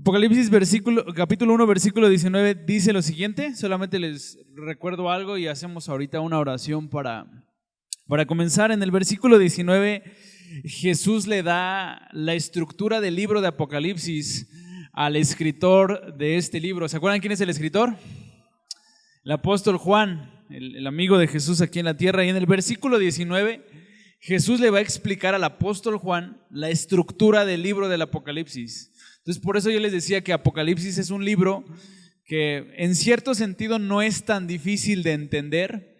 Apocalipsis capítulo 1, versículo 19 dice lo siguiente. Solamente les recuerdo algo y hacemos ahorita una oración para comenzar. En el versículo 19, Jesús le da la estructura del libro de Apocalipsis al escritor de este libro. ¿Se acuerdan quién es el escritor? El apóstol Juan, el amigo de Jesús aquí en la tierra. Y en el versículo 19, Jesús le va a explicar al apóstol Juan la estructura del libro del Apocalipsis. Entonces, por eso yo les decía que Apocalipsis es un libro que en cierto sentido no es tan difícil de entender,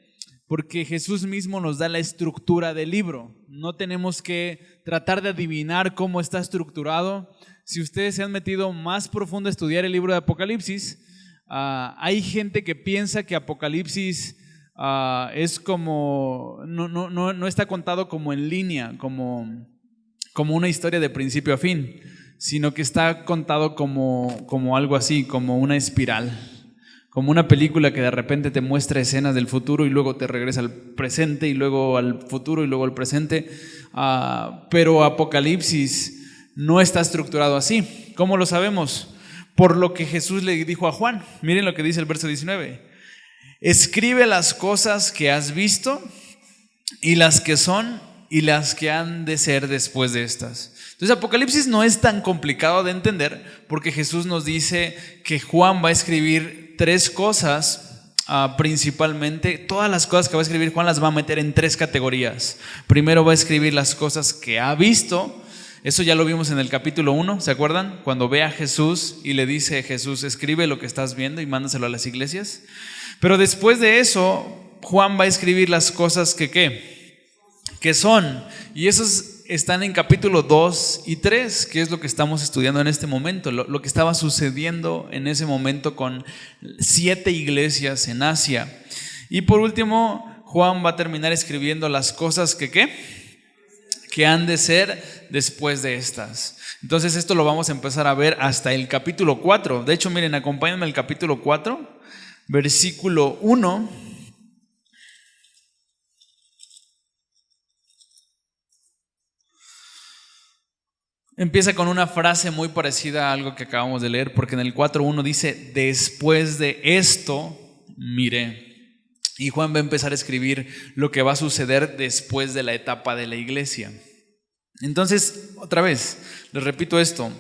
porque Jesús mismo nos da la estructura del libro. No tenemos que tratar de adivinar cómo está estructurado. Si ustedes se han metido más profundo a estudiar el libro de Apocalipsis, hay gente que piensa que Apocalipsis es como, no está contado como en línea, como una historia de principio a fin, sino que está contado como algo así, como una espiral, como una película que de repente te muestra escenas del futuro y luego te regresa al presente y luego al futuro y luego al presente. Pero Apocalipsis no está estructurado así. ¿Cómo lo sabemos? Por lo que Jesús le dijo a Juan. Miren lo que dice el verso 19. Escribe las cosas que has visto y las que son y las que han de ser después de estas. Entonces Apocalipsis no es tan complicado de entender, porque Jesús nos dice que Juan va a escribir tres cosas principalmente. Todas las cosas que va a escribir Juan las va a meter en tres categorías. Primero va a escribir las cosas que ha visto. Eso ya lo vimos en el capítulo 1, ¿se acuerdan? Cuando ve a Jesús y le dice Jesús, escribe lo que estás viendo y mándaselo a las iglesias. Pero después de eso, Juan va a escribir las cosas que son. Y esos están en capítulo 2 y 3, que es lo que estamos estudiando en este momento, lo que estaba sucediendo en ese momento con 7 iglesias en Asia. Y por último, Juan va a terminar escribiendo las cosas que han de ser después de estas. Entonces esto lo vamos a empezar a ver hasta el capítulo 4. De hecho, miren, acompáñenme al capítulo 4, versículo 1. Empieza con una frase muy parecida a algo que acabamos de leer, porque en el 4.1 dice, después de esto miré. Y Juan va a empezar a escribir lo que va a suceder después de la etapa de la iglesia. Entonces, otra vez, les repito esto.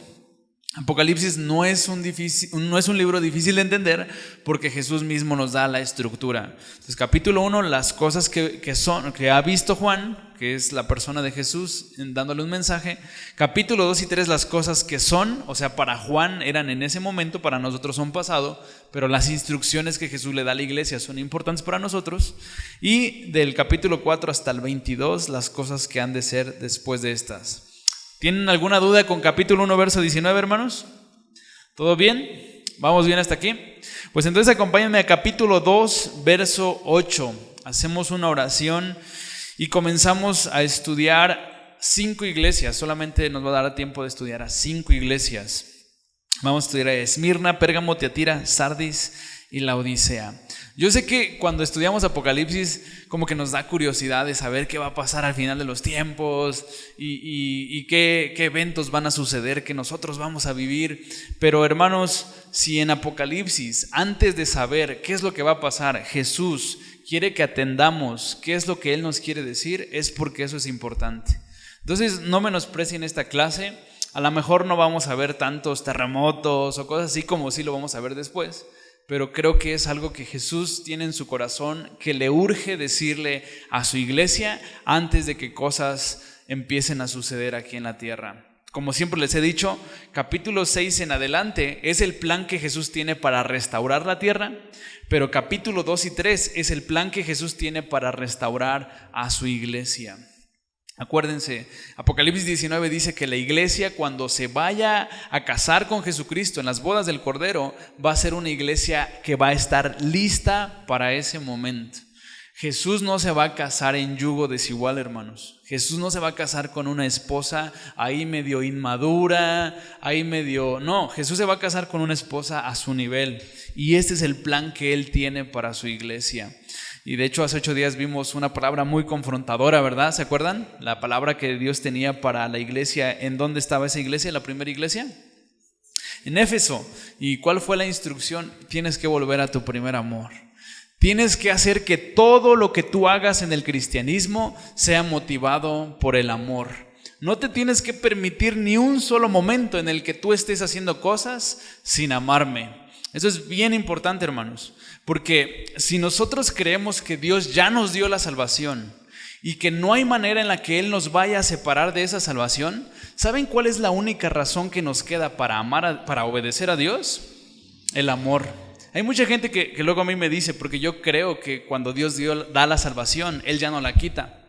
Apocalipsis no es un libro difícil de entender, porque Jesús mismo nos da la estructura. Entonces, capítulo 1, las cosas que ha visto Juan, que es la persona de Jesús dándole un mensaje. Capítulo 2 y 3, las cosas que son, o sea, para Juan eran en ese momento, para nosotros son pasado, pero las instrucciones que Jesús le da a la iglesia son importantes para nosotros. Y del capítulo 4 hasta el 22, las cosas que han de ser después de estas. ¿Tienen alguna duda con capítulo 1, verso 19, hermanos? ¿Todo bien? ¿Vamos bien hasta aquí? Pues entonces acompáñenme a capítulo 2, verso 8. Hacemos una oración y comenzamos a estudiar 5 iglesias. Solamente nos va a dar tiempo de estudiar a 5 iglesias. Vamos a estudiar a Esmirna, Pérgamo, Tiatira, Sardis y Laodicea. Yo sé que cuando estudiamos Apocalipsis como que nos da curiosidad de saber qué va a pasar al final de los tiempos y qué eventos van a suceder que nosotros vamos a vivir. Pero hermanos, si en Apocalipsis, antes de saber qué es lo que va a pasar, Jesús quiere que atendamos qué es lo que Él nos quiere decir, es porque eso es importante. Entonces no menosprecien esta clase. A lo mejor no vamos a ver tantos terremotos o cosas así como sí lo vamos a ver después, pero creo que es algo que Jesús tiene en su corazón, que le urge decirle a su iglesia antes de que cosas empiecen a suceder aquí en la tierra. Como siempre les he dicho, capítulo 6 en adelante es el plan que Jesús tiene para restaurar la tierra, pero capítulo 2 y 3 es el plan que Jesús tiene para restaurar a su iglesia. Acuérdense, Apocalipsis 19 dice que la iglesia, cuando se vaya a casar con Jesucristo en las bodas del Cordero, va a ser una iglesia que va a estar lista para ese momento. Jesús no se va a casar en yugo desigual, hermanos. Jesús no se va a casar con una esposa ahí medio inmadura, No, Jesús se va a casar con una esposa a su nivel. Y este es el plan que Él tiene para su iglesia. Y de hecho hace 8 días vimos una palabra muy confrontadora, ¿verdad? ¿Se acuerdan? La palabra que Dios tenía para la iglesia. ¿En dónde estaba esa iglesia, la primera iglesia? en Éfeso. ¿Y cuál fue la instrucción? Tienes que volver a tu primer amor. Tienes que hacer que todo lo que tú hagas en el cristianismo sea motivado por el amor. No te tienes que permitir ni un solo momento en el que tú estés haciendo cosas sin amarme. Eso es bien importante, hermanos, porque si nosotros creemos que Dios ya nos dio la salvación y que no hay manera en la que Él nos vaya a separar de esa salvación, ¿saben cuál es la única razón que nos queda para amar, para obedecer a Dios? El amor. Hay mucha gente que luego a mí me dice, porque yo creo que cuando Dios da la salvación, Él ya no la quita.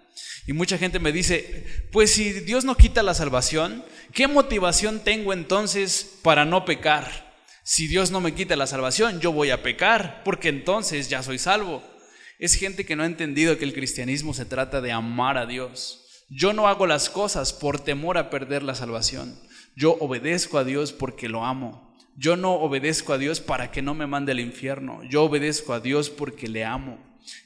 Y mucha gente me dice, pues si Dios no quita la salvación, ¿qué motivación tengo entonces para no pecar? Si Dios no me quita la salvación, yo voy a pecar, porque entonces ya soy salvo. Es gente que no ha entendido que el cristianismo se trata de amar a Dios. Yo no hago las cosas por temor a perder la salvación. Yo obedezco a Dios porque lo amo. Yo no obedezco a Dios para que no me mande al infierno. Yo obedezco a Dios porque le amo.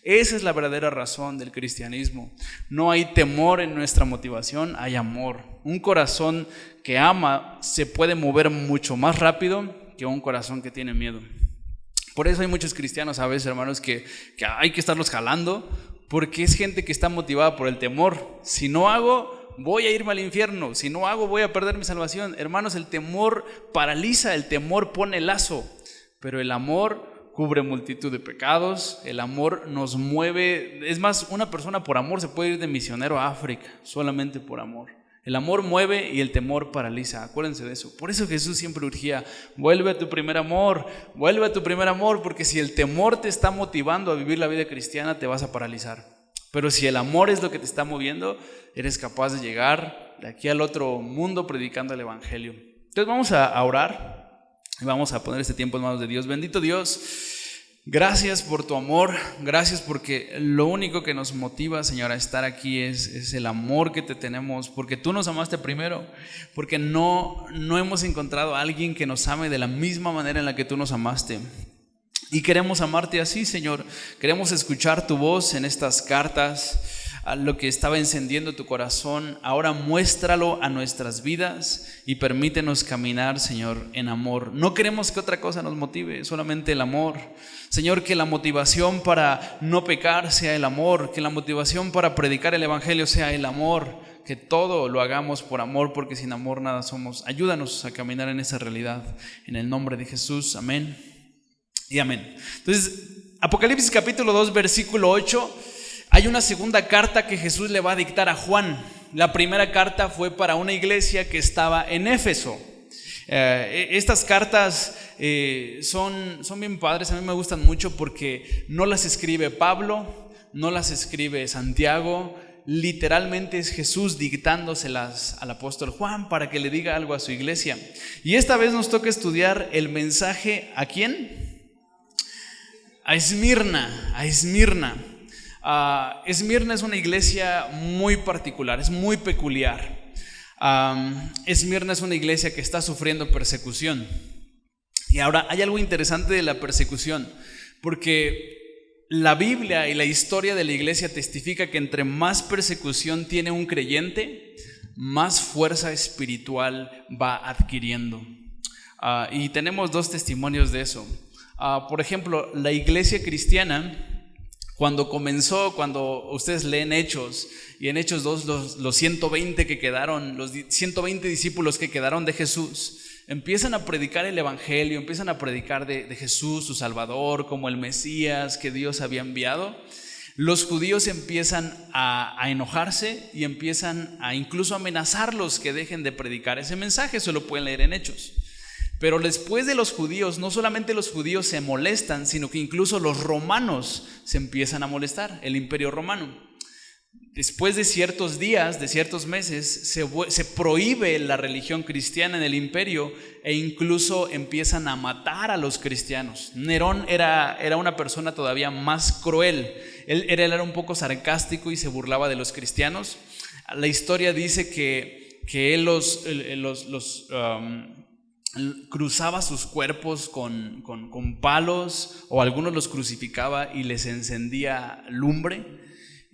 Esa es la verdadera razón del cristianismo. No hay temor en nuestra motivación, hay amor. Un corazón que ama se puede mover mucho más rápido que un corazón que tiene miedo. Por eso hay muchos cristianos a veces, hermanos, que hay que estarlos jalando, porque es gente que está motivada por el temor. Si no hago, voy a irme al infierno. Si no hago, voy a perder mi salvación. Hermanos, el temor paraliza, el temor pone lazo, pero el amor cubre multitud de pecados. El amor nos mueve. Es más, una persona por amor se puede ir de misionero a África, solamente por amor. El amor mueve y el temor paraliza. Acuérdense de eso. Por eso Jesús siempre urgía, vuelve a tu primer amor, vuelve a tu primer amor, porque si el temor te está motivando a vivir la vida cristiana, te vas a paralizar. Pero si el amor es lo que te está moviendo, eres capaz de llegar de aquí al otro mundo predicando el evangelio. Entonces vamos a orar y vamos a poner este tiempo en manos de Dios. Bendito Dios, gracias por tu amor, gracias porque lo único que nos motiva, Señor, a estar aquí es el amor que te tenemos, porque tú nos amaste primero, porque no hemos encontrado a alguien que nos ame de la misma manera en la que tú nos amaste. Y queremos amarte así, Señor. Queremos escuchar tu voz en estas cartas, a lo que estaba encendiendo tu corazón. Ahora muéstralo a nuestras vidas y permítenos caminar, Señor, en amor. No queremos que otra cosa nos motive, solamente el amor. Señor, que la motivación para no pecar sea el amor, que la motivación para predicar el evangelio sea el amor, que todo lo hagamos por amor, porque sin amor nada somos. Ayúdanos a caminar en esa realidad. En el nombre de Jesús, amén y amén. Entonces, Apocalipsis capítulo 2, versículo 8, hay una segunda carta que Jesús le va a dictar a Juan. La primera carta fue para una iglesia que estaba en Éfeso. Estas cartas son bien padres, a mí me gustan mucho porque no las escribe Pablo, no las escribe Santiago, literalmente es Jesús dictándoselas al apóstol Juan para que le diga algo a su iglesia. Y esta vez nos toca estudiar el mensaje ¿a quién? A Esmirna. Esmirna es una iglesia muy particular, es muy peculiar. Esmirna es una iglesia que está sufriendo persecución. Y ahora hay algo interesante de la persecución, porque la Biblia y la historia de la iglesia testifica que entre más persecución tiene un creyente, más fuerza espiritual va adquiriendo. Y tenemos dos testimonios de eso. Por ejemplo, la iglesia cristiana, cuando comenzó, cuando ustedes leen Hechos, y en Hechos 2 los 120 que quedaron, los 120 discípulos que quedaron de Jesús, empiezan a predicar el evangelio, empiezan a predicar de Jesús, su Salvador, como el Mesías que Dios había enviado. Los judíos empiezan a enojarse y empiezan a incluso amenazarlos que dejen de predicar ese mensaje. Eso lo pueden leer en Hechos. Pero después de los judíos, no solamente los judíos se molestan, sino que incluso los romanos se empiezan a molestar, el imperio romano. Después de ciertos días, de ciertos meses, se prohíbe la religión cristiana en el imperio e incluso empiezan a matar a los cristianos. Nerón era una persona todavía más cruel. Él era un poco sarcástico y se burlaba de los cristianos. La historia dice que él cruzaba sus cuerpos con palos, o algunos los crucificaba y les encendía lumbre,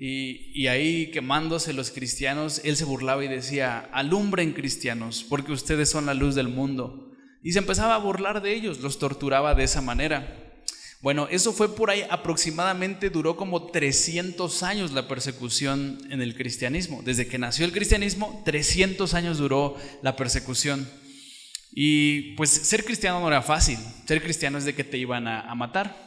y ahí quemándose los cristianos, él se burlaba y decía: alumbren, cristianos, porque ustedes son la luz del mundo. y se empezaba a burlar de ellos, los torturaba de esa manera. Bueno, eso fue por ahí aproximadamente, duró como 300 años la persecución en el cristianismo. Desde que nació el cristianismo, 300 años duró la persecución. Y pues ser cristiano no era fácil, ser cristiano es de que te iban a matar.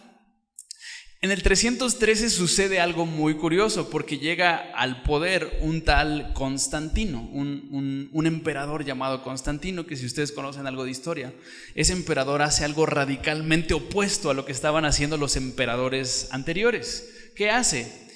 En el 313 sucede algo muy curioso, porque llega al poder un tal Constantino, un emperador llamado Constantino, que si ustedes conocen algo de historia, ese emperador hace algo radicalmente opuesto a lo que estaban haciendo los emperadores anteriores. ¿Qué hace?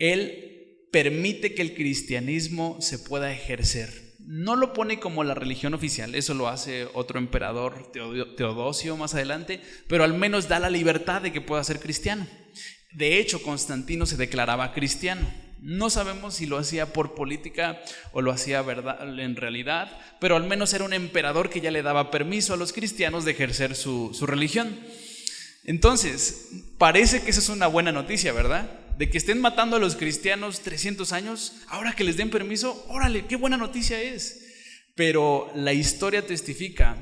Él permite que el cristianismo se pueda ejercer. No lo pone como la religión oficial, eso lo hace otro emperador, Teodosio, más adelante, pero al menos da la libertad de que pueda ser cristiano. De hecho, Constantino se declaraba cristiano. No sabemos si lo hacía por política o lo hacía en realidad, pero al menos era un emperador que ya le daba permiso a los cristianos de ejercer su religión. Entonces, parece que esa es una buena noticia, ¿verdad? De que estén matando a los cristianos 300 años, ahora que les den permiso, órale, qué buena noticia es. Pero la historia testifica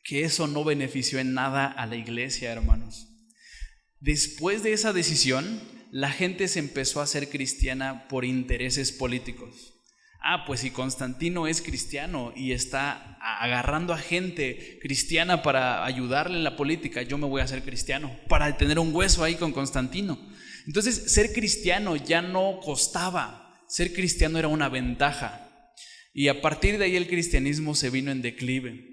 que eso no benefició en nada a la iglesia, hermanos. Después de esa decisión, la gente se empezó a hacer cristiana por intereses políticos. Pues si Constantino es cristiano y está agarrando a gente cristiana para ayudarle en la política, yo me voy a hacer cristiano para tener un hueso ahí con Constantino. Entonces, ser cristiano ya no costaba, ser cristiano era una ventaja. Y a partir de ahí el cristianismo se vino en declive.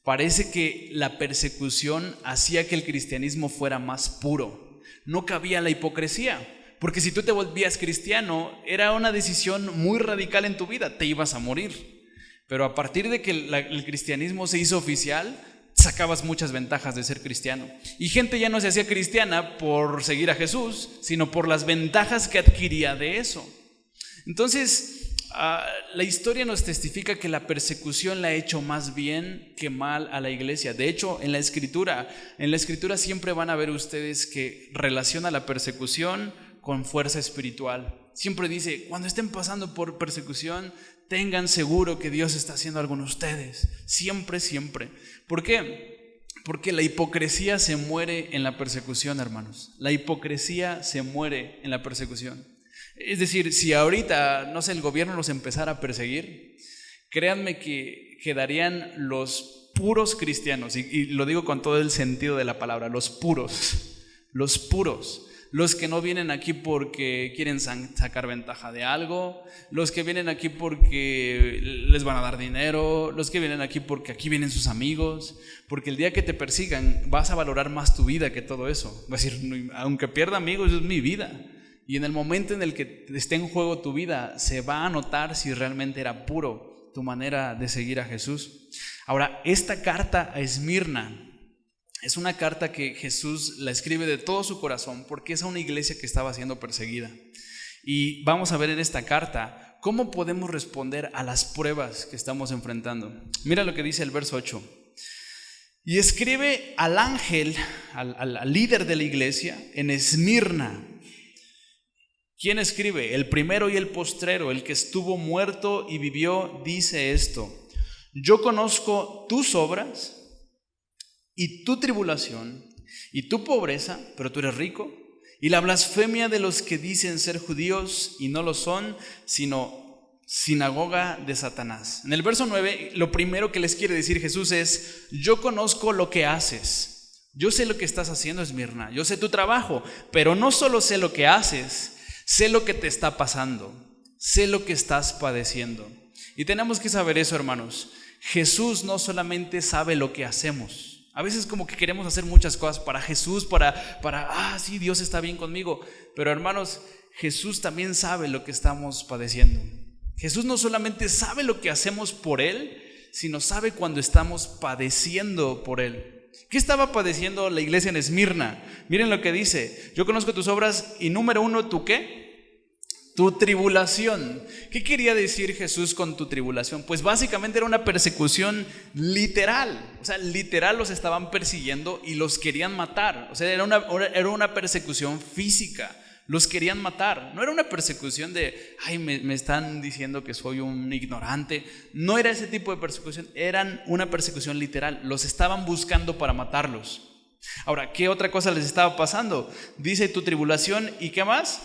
Parece que la persecución hacía que el cristianismo fuera más puro. No cabía la hipocresía, porque si tú te volvías cristiano, era una decisión muy radical en tu vida, te ibas a morir. Pero a partir de que el cristianismo se hizo oficial, sacabas muchas ventajas de ser cristiano. Y gente ya no se hacía cristiana por seguir a Jesús, sino por las ventajas que adquiría de eso. Entonces, la historia nos testifica que la persecución la ha hecho más bien que mal a la iglesia. De hecho, en la escritura siempre van a ver ustedes que relaciona la persecución con fuerza espiritual. Siempre dice, cuando estén pasando por persecución, tengan seguro que Dios está haciendo algo en ustedes. Siempre, siempre. ¿Por qué? Porque la hipocresía se muere en la persecución, hermanos. La hipocresía se muere en la persecución. Es decir, si ahorita, no sé, el gobierno los empezara a perseguir, créanme que quedarían los puros cristianos, y lo digo con todo el sentido de la palabra, los puros, los que no vienen aquí porque quieren sacar ventaja de algo, los que vienen aquí porque les van a dar dinero, los que vienen aquí porque aquí vienen sus amigos, porque el día que te persigan vas a valorar más tu vida que todo eso. Vas a decir, aunque pierda amigos, es mi vida. Y en el momento en el que esté en juego tu vida, se va a notar si realmente era puro tu manera de seguir a Jesús. Ahora, esta carta a Esmirna es una carta que Jesús la escribe de todo su corazón porque es a una iglesia que estaba siendo perseguida. Y vamos a ver en esta carta cómo podemos responder a las pruebas que estamos enfrentando. Mira lo que dice el verso 8. Y escribe al ángel, al líder de la iglesia en Esmirna. ¿Quién escribe? El primero y el postrero, el que estuvo muerto y vivió, dice esto: yo conozco tus obras y tu tribulación y tu pobreza, pero tú eres rico, y la blasfemia de los que dicen ser judíos y no lo son, sino sinagoga de Satanás. En el verso 9, lo primero que les quiere decir Jesús es: yo conozco lo que haces, yo sé lo que estás haciendo, Esmirna, yo sé tu trabajo, pero no solo sé lo que haces, sé lo que te está pasando, sé lo que estás padeciendo. Y tenemos que saber eso, hermanos. Jesús no solamente sabe lo que hacemos. A veces como que queremos hacer muchas cosas para Jesús, sí, Dios está bien conmigo. Pero hermanos, Jesús también sabe lo que estamos padeciendo. Jesús no solamente sabe lo que hacemos por Él, sino sabe cuando estamos padeciendo por Él. ¿Qué estaba padeciendo la iglesia en Esmirna? Miren lo que dice: yo conozco tus obras y número 1, ¿tú qué? Tu tribulación. ¿Qué quería decir Jesús con tu tribulación? Pues básicamente era una persecución literal. O sea, literal los estaban persiguiendo y los querían matar. O sea, era una persecución física. Los querían matar. No era una persecución de, ay, me están diciendo que soy un ignorante. No era ese tipo de persecución, eran una persecución literal. Los estaban buscando para matarlos. Ahora, ¿qué otra cosa les estaba pasando? Dice tu tribulación y ¿qué más?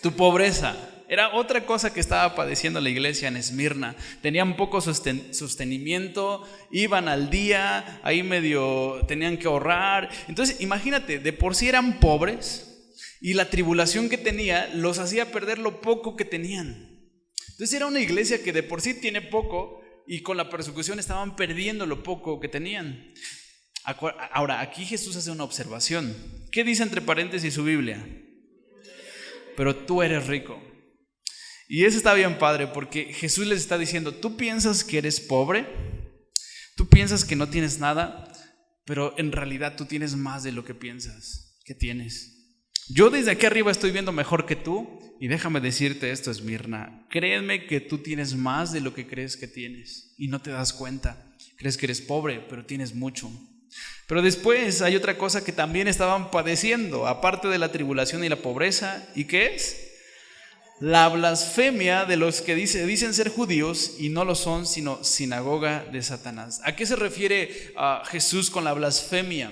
Tu pobreza. Era otra cosa que estaba padeciendo la iglesia en Esmirna. Tenían poco sostenimiento, iban al día, ahí medio tenían que ahorrar. Entonces, imagínate, de por sí eran pobres y la tribulación que tenía los hacía perder lo poco que tenían. Entonces era una iglesia que de por sí tiene poco y con la persecución estaban perdiendo lo poco que tenían. Ahora, aquí Jesús hace una observación. ¿Qué dice entre paréntesis su Biblia? Pero tú eres rico. Y eso está bien padre porque Jesús les está diciendo, tú piensas que eres pobre, tú piensas que no tienes nada, pero en realidad tú tienes más de lo que piensas que tienes. Yo desde aquí arriba estoy viendo mejor que tú y déjame decirte esto, Esmirna, créeme que tú tienes más de lo que crees que tienes y no te das cuenta. Crees que eres pobre, pero tienes mucho. Pero después hay otra cosa que también estaban padeciendo, aparte de la tribulación y la pobreza, ¿y qué es? La blasfemia de los que dicen ser judíos y no lo son, sino sinagoga de Satanás. ¿A qué se refiere Jesús con la blasfemia?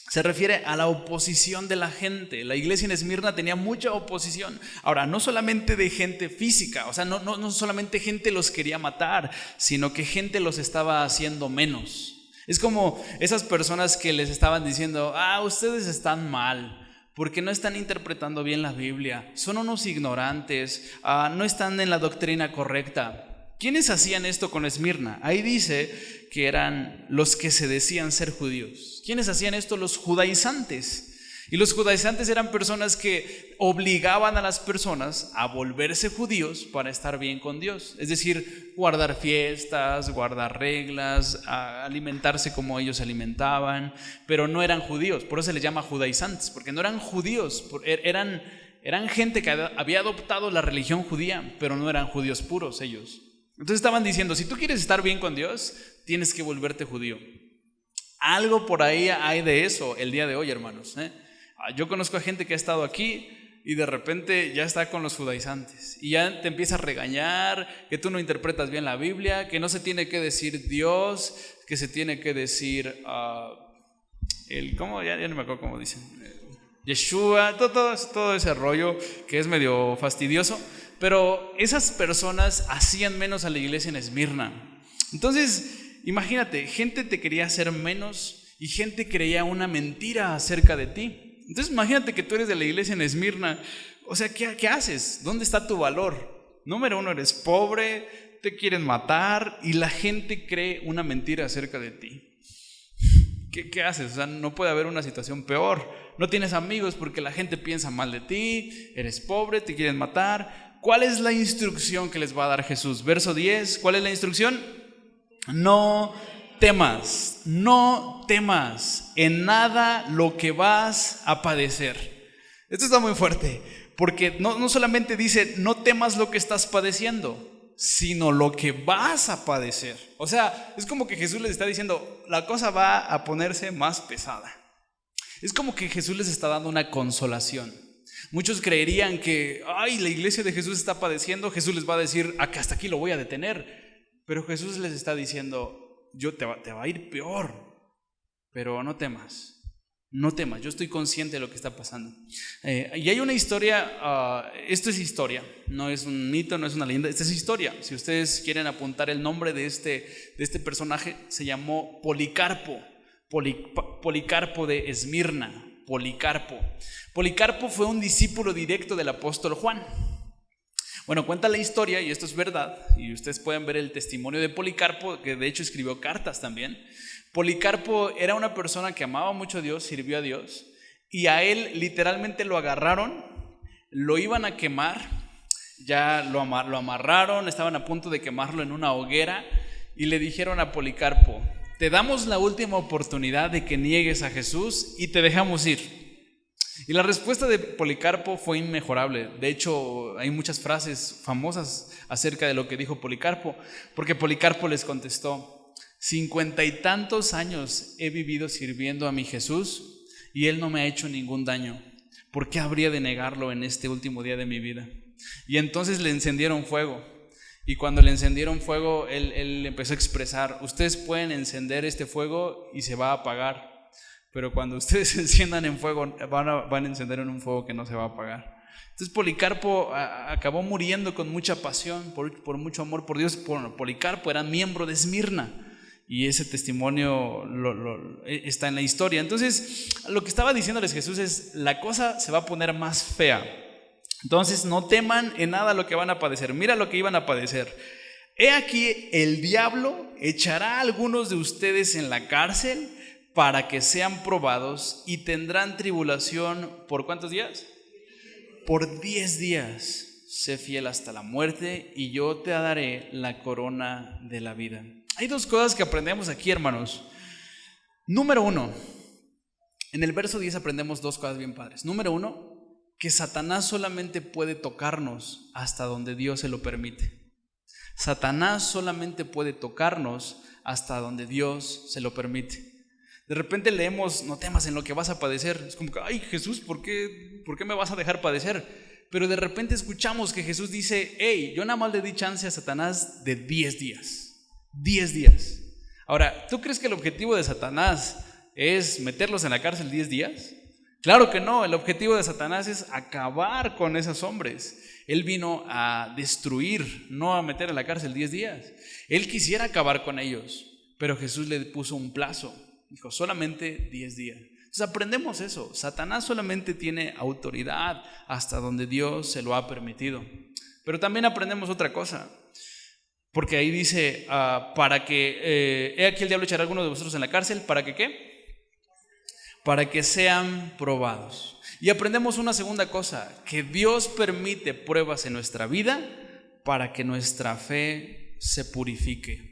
Se refiere a la oposición de la gente. La iglesia en Esmirna tenía mucha oposición. Ahora, no solamente de gente física, o sea, no solamente gente los quería matar, sino que gente los estaba haciendo menos. Es como esas personas que les estaban diciendo, ustedes están mal, porque no están interpretando bien la Biblia, son unos ignorantes, no están en la doctrina correcta. ¿Quiénes hacían esto con Esmirna? Ahí dice que eran los que se decían ser judíos. ¿Quiénes hacían esto? Los judaizantes. Y los judaizantes eran personas que obligaban a las personas a volverse judíos para estar bien con Dios. Es decir, guardar fiestas, guardar reglas, alimentarse como ellos se alimentaban, pero no eran judíos. Por eso se les llama judaizantes, porque no eran judíos, eran gente que había adoptado la religión judía, pero no eran judíos puros ellos. Entonces estaban diciendo, si tú quieres estar bien con Dios, tienes que volverte judío. Algo por ahí hay de eso el día de hoy, hermanos, Yo conozco a gente que ha estado aquí y de repente ya está con los judaizantes y ya te empieza a regañar que tú no interpretas bien la Biblia, que no se tiene que decir Dios, que se tiene que decir ¿cómo? Ya no me acuerdo cómo dicen, Yeshua, todo ese rollo que es medio fastidioso, pero esas personas hacían menos a la iglesia en Esmirna. Entonces, imagínate, gente te quería hacer menos y gente creía una mentira acerca de ti. Entonces imagínate que tú eres de la iglesia en Esmirna. O sea, ¿qué haces? ¿Dónde está tu valor? Número uno, eres pobre, te quieren matar y la gente cree una mentira acerca de ti. ¿Qué haces? O sea, no puede haber una situación peor. No tienes amigos porque la gente piensa mal de ti, eres pobre, te quieren matar. ¿Cuál es la instrucción que les va a dar Jesús? Verso 10, ¿cuál es la instrucción? No temas en nada lo que vas a padecer. Esto está muy fuerte, porque no solamente dice no temas lo que estás padeciendo, sino lo que vas a padecer. O sea, es como que Jesús les está diciendo, la cosa va a ponerse más pesada. Es como que Jesús les está dando una consolación. Muchos creerían que, la iglesia de Jesús está padeciendo, Jesús les va a decir, hasta aquí lo voy a detener. Pero Jesús les está diciendo, te va a ir peor, pero no temas, yo estoy consciente de lo que está pasando. Y hay una historia, esto es historia, no es un mito, no es una leyenda, esta es historia. Si ustedes quieren apuntar el nombre de este personaje, se llamó Policarpo, Policarpo de Esmirna, Policarpo fue un discípulo directo del apóstol Juan. Bueno, cuenta la historia, y esto es verdad, y ustedes pueden ver el testimonio de Policarpo, que de hecho escribió cartas también. Policarpo era una persona que amaba mucho a Dios, sirvió a Dios, y a él literalmente lo agarraron, lo iban a quemar, ya lo amarraron, estaban a punto de quemarlo en una hoguera, y le dijeron a Policarpo, te damos la última oportunidad de que niegues a Jesús y te dejamos ir. Y la respuesta de Policarpo fue inmejorable. De hecho, hay muchas frases famosas acerca de lo que dijo Policarpo, porque Policarpo les contestó, 50 y tantos años he vivido sirviendo a mi Jesús y Él no me ha hecho ningún daño. ¿Por qué habría de negarlo en este último día de mi vida? Y entonces le encendieron fuego. Y cuando le encendieron fuego, él empezó a expresar: ustedes pueden encender este fuego y se va a apagar, pero cuando ustedes se enciendan en fuego, van a encender en un fuego que no se va a apagar. Entonces Policarpo acabó muriendo con mucha pasión, por mucho amor por Dios. Policarpo era miembro de Esmirna, y ese testimonio está en la historia. Entonces, lo que estaba diciéndoles Jesús es: la cosa se va a poner más fea. Entonces, no teman en nada lo que van a padecer. Mira lo que iban a padecer. He aquí, el diablo echará a algunos de ustedes en la cárcel para que sean probados, y tendrán tribulación, ¿por cuántos días? Por 10 días. Sé fiel hasta la muerte, y yo te daré la corona de la vida. Hay dos cosas que aprendemos aquí, hermanos. Número 1, en el verso 10 aprendemos dos cosas bien padres. Número 1, que Satanás solamente puede tocarnos hasta donde Dios se lo permite. Satanás solamente puede tocarnos hasta donde Dios se lo permite. De repente leemos: no temas en lo que vas a padecer. Es como que: ay, Jesús, ¿por qué me vas a dejar padecer? Pero de repente escuchamos que Jesús dice: hey, yo nada más le di chance a Satanás de 10 días. 10 días. Ahora, ¿tú crees que el objetivo de Satanás es meterlos en la cárcel 10 días? Claro que no. El objetivo de Satanás es acabar con esos hombres. Él vino a destruir, no a meter en la cárcel 10 días. Él quisiera acabar con ellos, pero Jesús le puso un plazo. Dijo: solamente 10 días. Entonces aprendemos eso. Satanás solamente tiene autoridad hasta donde Dios se lo ha permitido. Pero también aprendemos otra cosa. Porque ahí dice: para que, he aquí el diablo echará a algunos de vosotros en la cárcel, ¿para que qué? Para que sean probados. Y aprendemos una segunda cosa: que Dios permite pruebas en nuestra vida para que nuestra fe se purifique.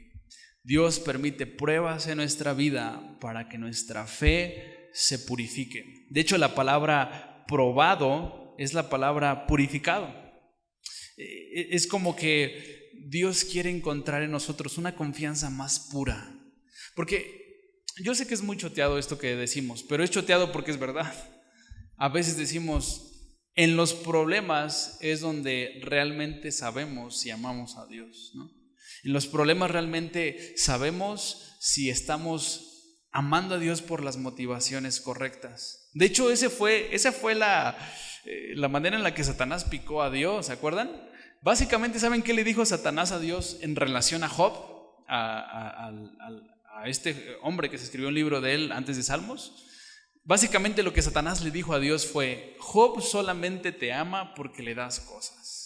Dios permite pruebas en nuestra vida para que nuestra fe se purifique. De hecho, la palabra probado es la palabra purificado. Es como que Dios quiere encontrar en nosotros una confianza más pura. Porque yo sé que es muy choteado esto que decimos, pero es choteado porque es verdad. A veces decimos: en los problemas es donde realmente sabemos si amamos a Dios, ¿no? En los problemas realmente sabemos si estamos amando a Dios por las motivaciones correctas. De hecho, esa fue la manera en la que Satanás picó a Dios, ¿se acuerdan? Básicamente, ¿saben qué le dijo Satanás a Dios en relación a Job? A este hombre que se escribió un libro de él antes de Salmos. Básicamente lo que Satanás le dijo a Dios fue: Job solamente te ama porque le das cosas.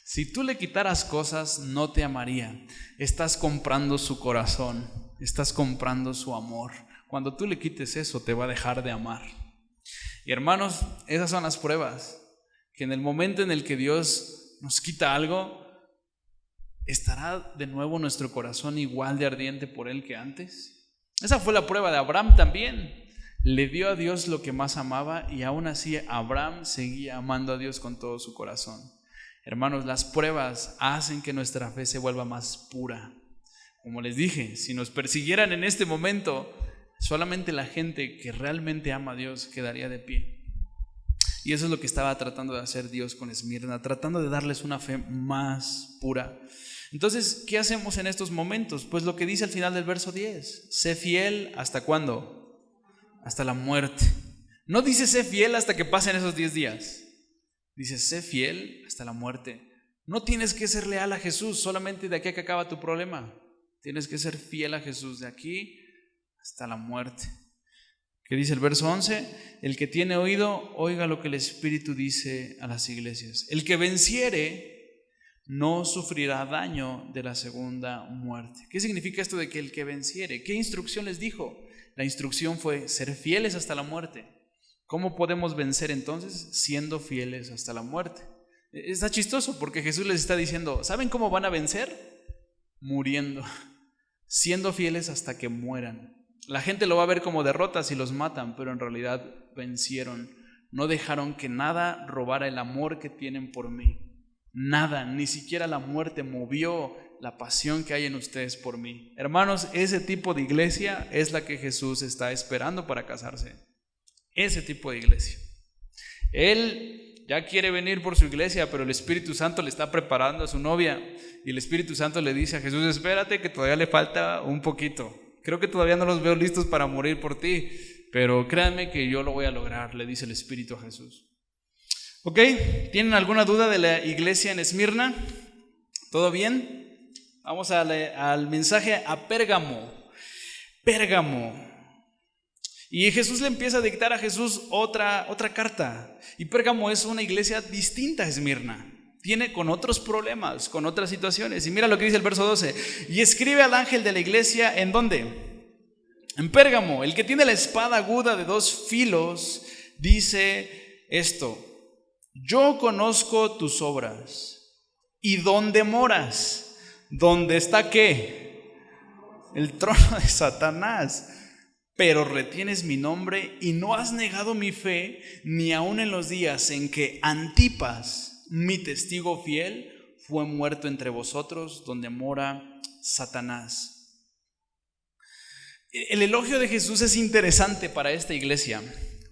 Si tú le quitaras cosas, no te amaría. Estás comprando su corazón, estás comprando su amor. Cuando tú le quites eso, te va a dejar de amar. Y hermanos, esas son las pruebas, que en el momento en el que Dios nos quita algo, ¿estará de nuevo nuestro corazón igual de ardiente por Él que antes? Esa fue la prueba de Abraham también. Le dio a Dios lo que más amaba, y aún así Abraham seguía amando a Dios con todo su corazón. Hermanos, las pruebas hacen que nuestra fe se vuelva más pura. Como les dije, si nos persiguieran en este momento, solamente la gente que realmente ama a Dios quedaría de pie. Y eso es lo que estaba tratando de hacer Dios con Esmirna, tratando de darles una fe más pura. Entonces, ¿qué hacemos en estos momentos? Pues lo que dice al final del verso 10: sé fiel, ¿hasta cuándo? Hasta la muerte. No dice sé fiel hasta que pasen esos 10 días. Dice sé fiel hasta la muerte. No tienes que ser leal a Jesús solamente de aquí a que acaba tu problema. Tienes que ser fiel a Jesús de aquí hasta la muerte. ¿Qué dice el verso 11? El que tiene oído, oiga lo que el Espíritu dice a las iglesias. El que venciere no sufrirá daño de la segunda muerte. ¿Qué significa esto de que el que venciere? ¿Qué instrucción les dijo? La instrucción fue ser fieles hasta la muerte. ¿Cómo podemos vencer entonces? Siendo fieles hasta la muerte. Está chistoso porque Jesús les está diciendo: ¿saben cómo van a vencer? Muriendo, siendo fieles hasta que mueran. La gente lo va a ver como derrota si los matan, pero en realidad vencieron. No dejaron que nada robara el amor que tienen por mí. Nada, ni siquiera la muerte movió la pasión que hay en ustedes por mí. Hermanos, ese tipo de iglesia es la que Jesús está esperando para casarse. Ese tipo de iglesia. Él ya quiere venir por su iglesia, pero el Espíritu Santo le está preparando a su novia. Y el Espíritu Santo le dice a Jesús: espérate, que todavía le falta un poquito. Creo que todavía no los veo listos para morir por ti, pero créanme que yo lo voy a lograr, le dice el Espíritu a Jesús. ¿Ok? ¿Tienen alguna duda de la iglesia en Esmirna? ¿Todo bien? Vamos al mensaje a Pérgamo. Pérgamo. Y Jesús le empieza a dictar a Jesús otra carta. Y Pérgamo es una iglesia distinta a Esmirna. Tiene con otros problemas, con otras situaciones. Y mira lo que dice el verso 12. Y escribe al ángel de la iglesia, ¿en dónde? En Pérgamo. El que tiene la espada aguda de 2 filos dice esto: yo conozco tus obras y dónde moras. ¿Dónde está qué? El trono de Satanás. Pero retienes mi nombre y no has negado mi fe, ni aun en los días en que Antipas, mi testigo fiel, fue muerto entre vosotros, donde mora Satanás. El elogio de Jesús es interesante para esta iglesia,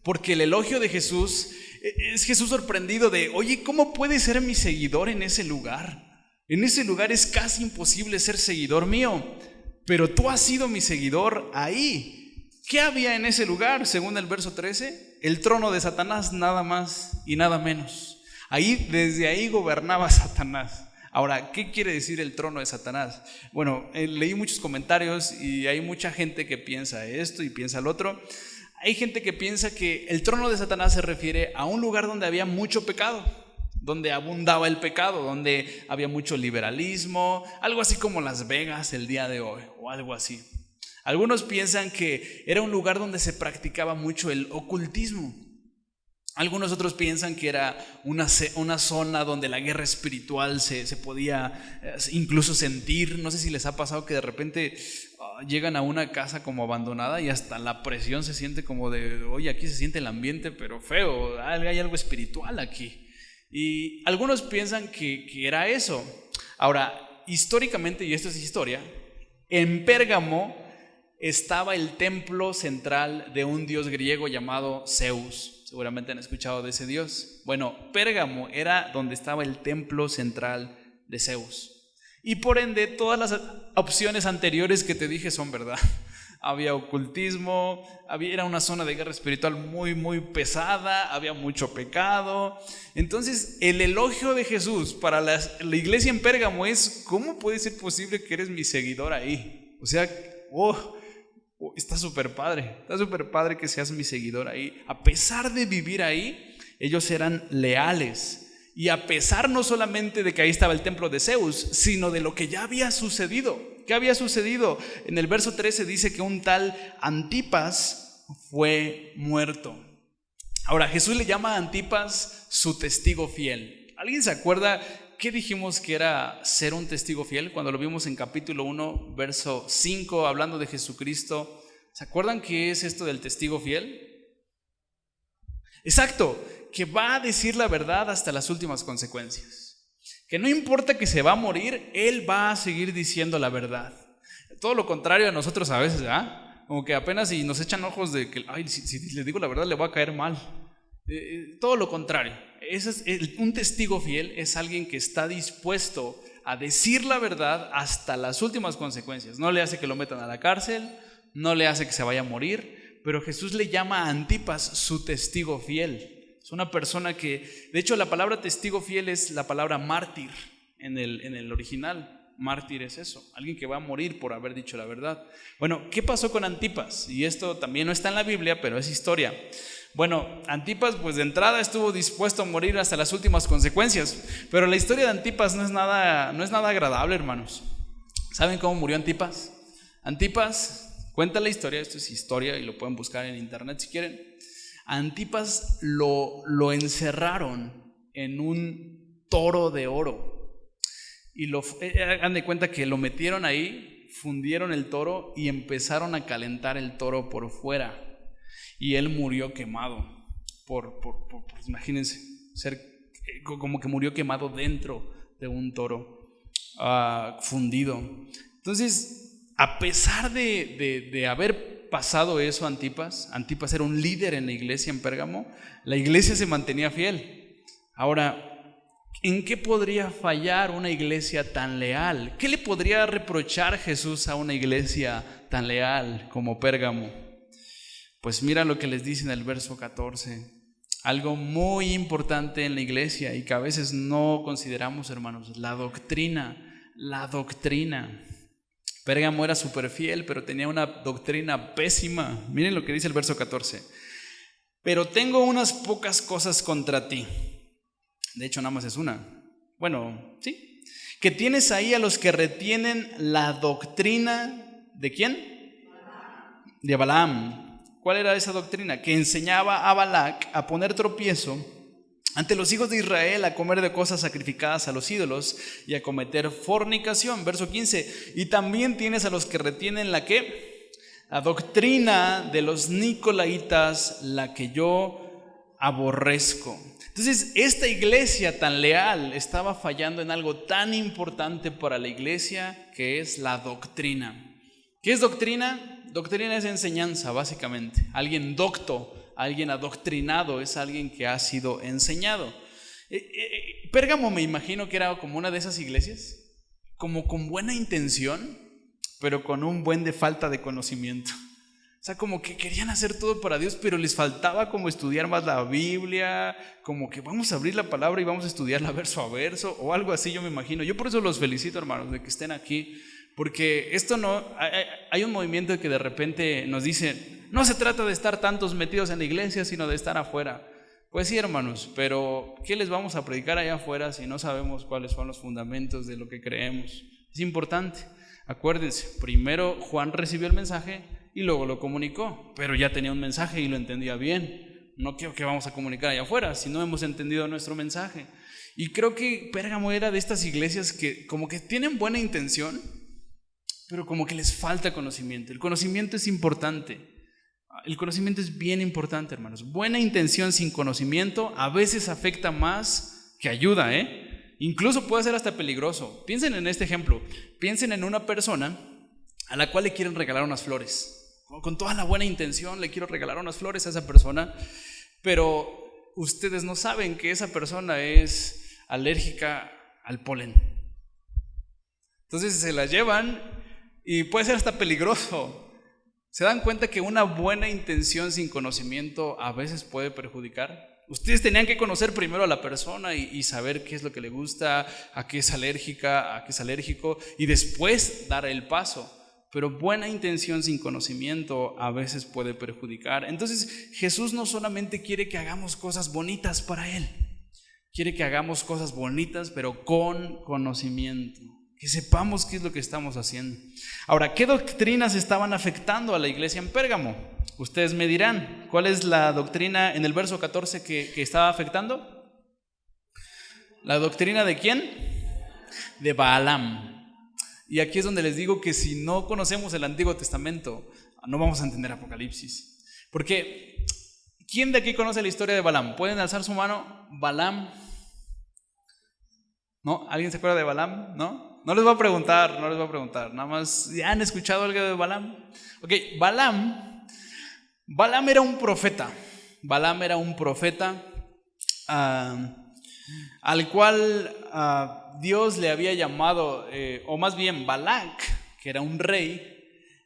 porque el elogio de Jesús es Jesús sorprendido de: oye, ¿cómo puedes ser mi seguidor en ese lugar? En ese lugar es casi imposible ser seguidor mío, pero tú has sido mi seguidor ahí. ¿Qué había en ese lugar? Según el verso 13, el trono de Satanás, nada más y nada menos. Desde ahí gobernaba Satanás. Ahora, ¿qué quiere decir el trono de Satanás? Bueno, leí muchos comentarios y hay mucha gente que piensa esto y piensa lo otro. Hay gente que piensa que el trono de Satanás se refiere a un lugar donde había mucho pecado, donde abundaba el pecado, donde había mucho liberalismo, algo así como Las Vegas el día de hoy o algo así. Algunos piensan que era un lugar donde se practicaba mucho el ocultismo. Algunos otros piensan que era una zona donde la guerra espiritual se podía incluso sentir. No sé si les ha pasado que de repente llegan a una casa como abandonada y hasta la presión se siente como de: oye, aquí se siente el ambiente pero feo, hay algo espiritual aquí. Y algunos piensan que era eso. Ahora, históricamente, y esto es historia, en Pérgamo estaba el templo central de un dios griego llamado Zeus. Seguramente han escuchado de ese dios. Bueno, Pérgamo era donde estaba el templo central de Zeus. Y por ende, todas las opciones anteriores que te dije son verdad. Había ocultismo, era una zona de guerra espiritual muy, muy pesada, había mucho pecado. Entonces, el elogio de Jesús para la iglesia en Pérgamo es: ¿cómo puede ser posible que eres mi seguidor ahí? O sea, está súper padre que seas mi seguidor ahí. A pesar de vivir ahí, ellos eran leales. Y a pesar no solamente de que ahí estaba el templo de Zeus, sino de lo que ya había sucedido. ¿Qué había sucedido? En el verso 13 dice que un tal Antipas fue muerto. Ahora, Jesús le llama a Antipas su testigo fiel. ¿Alguien se acuerda qué dijimos que era ser un testigo fiel? Cuando lo vimos en capítulo 1, verso 5, hablando de Jesucristo. ¿Se acuerdan qué es esto del testigo fiel? Exacto, que va a decir la verdad hasta las últimas consecuencias. Que no importa que se va a morir, él va a seguir diciendo la verdad. Todo lo contrario a nosotros a veces, ¿ah? Como que apenas si nos echan ojos de que, ay, si le digo la verdad le va a caer mal. Todo lo contrario. Un testigo fiel es alguien que está dispuesto a decir la verdad hasta las últimas consecuencias. No le hace que lo metan a la cárcel, no le hace que se vaya a morir, pero Jesús le llama a Antipas su testigo fiel. Es una persona que, de hecho, la palabra testigo fiel es la palabra mártir en el original. Mártir es eso, alguien que va a morir por haber dicho la verdad. Bueno, ¿qué pasó con Antipas? Y esto también no está en la Biblia, pero es historia. Bueno, Antipas pues de entrada estuvo dispuesto a morir hasta las últimas consecuencias. Pero la historia de Antipas no es nada agradable, hermanos. ¿Saben cómo murió Antipas? Antipas cuenta la historia, esto es historia y lo pueden buscar en internet si quieren. Antipas lo encerraron en un toro de oro. Y hagan de cuenta que lo metieron ahí, fundieron el toro y empezaron a calentar el toro por fuera. Y él murió quemado. Imagínense, como que murió quemado dentro de un toro fundido. Entonces, a pesar de haber pasado eso a Antipas? Antipas era un líder en la iglesia en Pérgamo. La iglesia se mantenía fiel. Ahora, ¿en qué podría fallar una iglesia tan leal? ¿Qué le podría reprochar Jesús a una iglesia tan leal como Pérgamo? Pues mira lo que les dice en el verso 14. Algo muy importante en la iglesia y que a veces no consideramos, hermanos: la doctrina. La doctrina. Pérgamo era súper fiel, pero tenía una doctrina pésima. Miren lo que dice el verso 14. Pero tengo unas pocas cosas contra ti. De hecho, nada más es una. Bueno, sí. Que tienes ahí a los que retienen la doctrina. ¿De quién? De Balaam. ¿Cuál era esa doctrina? Que enseñaba a Balac a poner tropiezo ante los hijos de Israel, a comer de cosas sacrificadas a los ídolos y a cometer fornicación. Verso 15. Y también tienes a los que retienen la ¿qué? La doctrina de los nicolaitas, la que yo aborrezco. Entonces, esta iglesia tan leal estaba fallando en algo tan importante para la iglesia, que es la doctrina. ¿Qué es doctrina? Doctrina es enseñanza, básicamente. Alguien docto, alguien adoctrinado, es alguien que ha sido enseñado. Pérgamo, me imagino que era como una de esas iglesias, como con buena intención, pero con un buen de falta de conocimiento. O sea, como que querían hacer todo para Dios, pero les faltaba como estudiar más la Biblia, como que vamos a abrir la palabra y vamos a estudiarla verso a verso, o algo así, yo me imagino. Yo por eso los felicito, hermanos, de que estén aquí. Porque esto no, hay un movimiento que de repente nos dice: no se trata de estar tantos metidos en la iglesia, sino de estar afuera. Pues sí, hermanos, pero ¿qué les vamos a predicar allá afuera si no sabemos cuáles son los fundamentos de lo que creemos? Es importante. Acuérdense, primero Juan recibió el mensaje y luego lo comunicó, pero ya tenía un mensaje y lo entendía bien. No creo que vamos a comunicar allá afuera si no hemos entendido nuestro mensaje. Y creo que Pérgamo era de estas iglesias que como que tienen buena intención, pero como que les falta conocimiento. El conocimiento es importante. El conocimiento es bien importante, hermanos. Buena intención sin conocimiento a veces afecta más que ayuda, Incluso puede ser hasta peligroso. Piensen en este ejemplo. Piensen en una persona a la cual le quieren regalar unas flores. Con toda la buena intención le quiero regalar unas flores a esa persona, pero ustedes no saben que esa persona es alérgica al polen. Entonces se la llevan y puede ser hasta peligroso. ¿Se dan cuenta que una buena intención sin conocimiento a veces puede perjudicar? Ustedes tenían que conocer primero a la persona y saber qué es lo que le gusta, a qué es alérgica, a qué es alérgico, y después dar el paso. Pero buena intención sin conocimiento a veces puede perjudicar. Entonces Jesús no solamente quiere que hagamos cosas bonitas para Él, quiere que hagamos cosas bonitas pero con conocimiento. Que sepamos qué es lo que estamos haciendo. Ahora, ¿qué doctrinas estaban afectando a la iglesia en Pérgamo? Ustedes me dirán, ¿cuál es la doctrina en el verso 14 que estaba afectando? ¿La doctrina de quién? De Balaam. Y aquí es donde les digo que si no conocemos el Antiguo Testamento, no vamos a entender Apocalipsis. Porque, ¿quién de aquí conoce la historia de Balaam? ¿Pueden alzar su mano? Balaam. ¿No? ¿Alguien se acuerda de Balaam? ¿No? No les voy a preguntar, nada más, ¿ya han escuchado algo de Balaam? Ok, Balaam era un profeta. Balaam era un profeta al cual Dios le había llamado, o más bien Balac, que era un rey,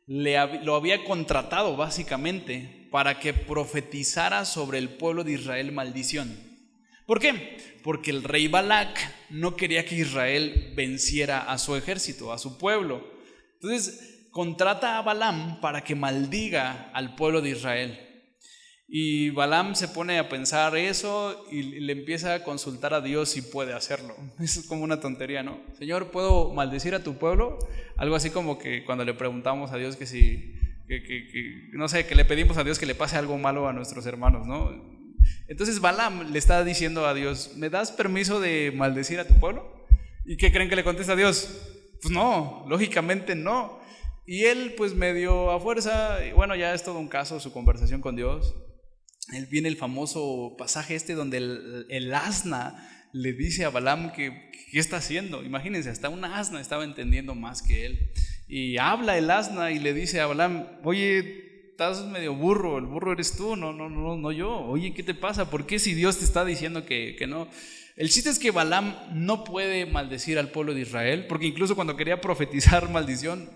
lo había contratado básicamente para que profetizara sobre el pueblo de Israel maldición. ¿Por qué? Porque el rey Balac no quería que Israel venciera a su ejército, a su pueblo. Entonces contrata a Balaam para que maldiga al pueblo de Israel. Y Balaam se pone a pensar eso y le empieza a consultar a Dios si puede hacerlo. Eso es como una tontería, ¿no? Señor, ¿puedo maldecir a tu pueblo? Algo así como que cuando le preguntamos a Dios que si, no sé, que le pedimos a Dios que le pase algo malo a nuestros hermanos, ¿no? Entonces Balaam le está diciendo a Dios: ¿me das permiso de maldecir a tu pueblo? ¿Y qué creen que le contesta a Dios? Pues no, lógicamente no. Y él pues medio a fuerza, y bueno, ya es todo un caso su conversación con Dios. Él viene el famoso pasaje donde el asna le dice a Balaam que ¿qué está haciendo? Imagínense, hasta un asna estaba entendiendo más que él. Y habla el asna y le dice a Balaam: oye, estás medio burro, el burro eres tú, no yo. Oye, ¿qué te pasa? ¿Por qué si Dios te está diciendo que no? El chiste es que Balaam no puede maldecir al pueblo de Israel, porque incluso cuando quería profetizar maldición,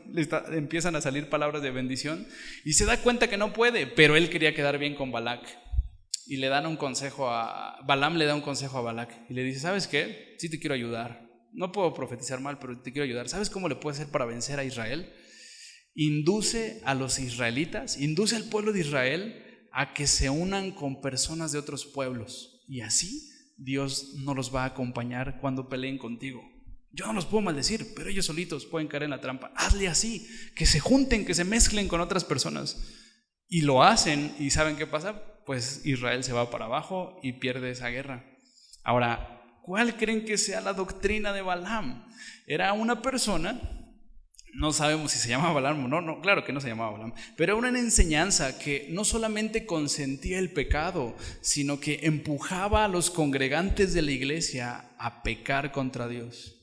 empiezan a salir palabras de bendición, y se da cuenta que no puede, pero él quería quedar bien con Balac. Y le dan un consejo Balaam le da un consejo a Balac, y le dice, ¿sabes qué? Sí te quiero ayudar, no puedo profetizar mal, pero te quiero ayudar. ¿Sabes cómo le puedes hacer para vencer a Israel? Induce a los israelitas, induce al pueblo de Israel a que se unan con personas de otros pueblos, y así Dios no los va a acompañar cuando peleen contigo. Yo no los puedo maldecir, pero ellos solitos pueden caer en la trampa. Hazle así, que se junten, que se mezclen con otras personas. Y lo hacen, y ¿saben qué pasa? Pues Israel se va para abajo y pierde esa guerra. Ahora, ¿cuál creen que sea la doctrina de Balaam? Era una persona, no sabemos si se llamaba Balaam o no, claro que no se llamaba Balaam, pero era una enseñanza que no solamente consentía el pecado, sino que empujaba a los congregantes de la iglesia a pecar contra Dios.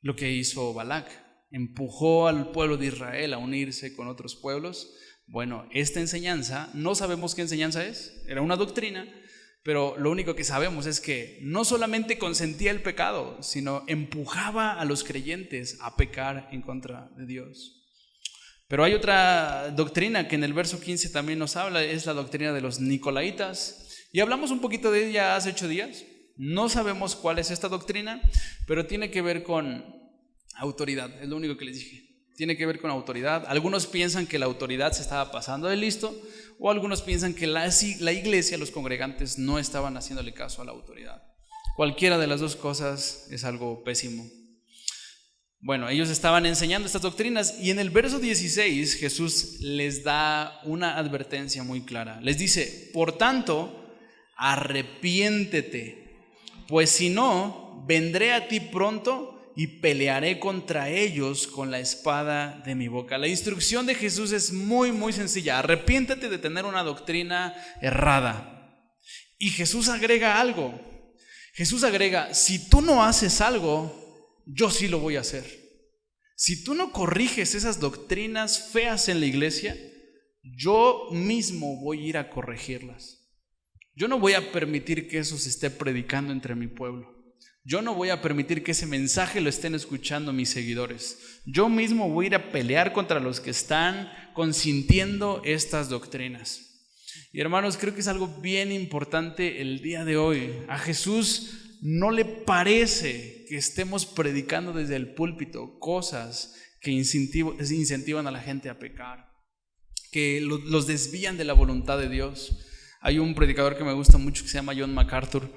Lo que hizo Balac, empujó al pueblo de Israel a unirse con otros pueblos. Bueno, esta enseñanza, no sabemos qué enseñanza es, era una doctrina, pero lo único que sabemos es que no solamente consentía el pecado, sino empujaba a los creyentes a pecar en contra de Dios. Pero hay otra doctrina que en el verso 15 también nos habla, es la doctrina de los Nicolaitas, y hablamos un poquito de ella hace 8 días. No sabemos cuál es esta doctrina, pero tiene que ver con autoridad, es lo único que les dije. Tiene que ver con autoridad. Algunos piensan que la autoridad se estaba pasando de listo, o algunos piensan que la iglesia, los congregantes, no estaban haciéndole caso a la autoridad. Cualquiera de las dos cosas es algo pésimo. Bueno, ellos estaban enseñando estas doctrinas, y en el verso 16 Jesús les da una advertencia muy clara. Les dice, por tanto, arrepiéntete, pues si no, vendré a ti pronto y pelearé contra ellos con la espada de mi boca. La instrucción de Jesús es muy, muy sencilla. Arrepiéntete de tener una doctrina errada. Y Jesús agrega algo. Jesús agrega, si tú no haces algo, yo sí lo voy a hacer. Si tú no corriges esas doctrinas feas en la iglesia, yo mismo voy a ir a corregirlas. Yo no voy a permitir que eso se esté predicando entre mi pueblo. Yo no voy a permitir que ese mensaje lo estén escuchando mis seguidores. Yo mismo voy a ir a pelear contra los que están consintiendo estas doctrinas. Y hermanos, creo que es algo bien importante el día de hoy. A Jesús no le parece que estemos predicando desde el púlpito cosas que incentivan a la gente a pecar, que los desvían de la voluntad de Dios. Hay un predicador que me gusta mucho que se llama John MacArthur.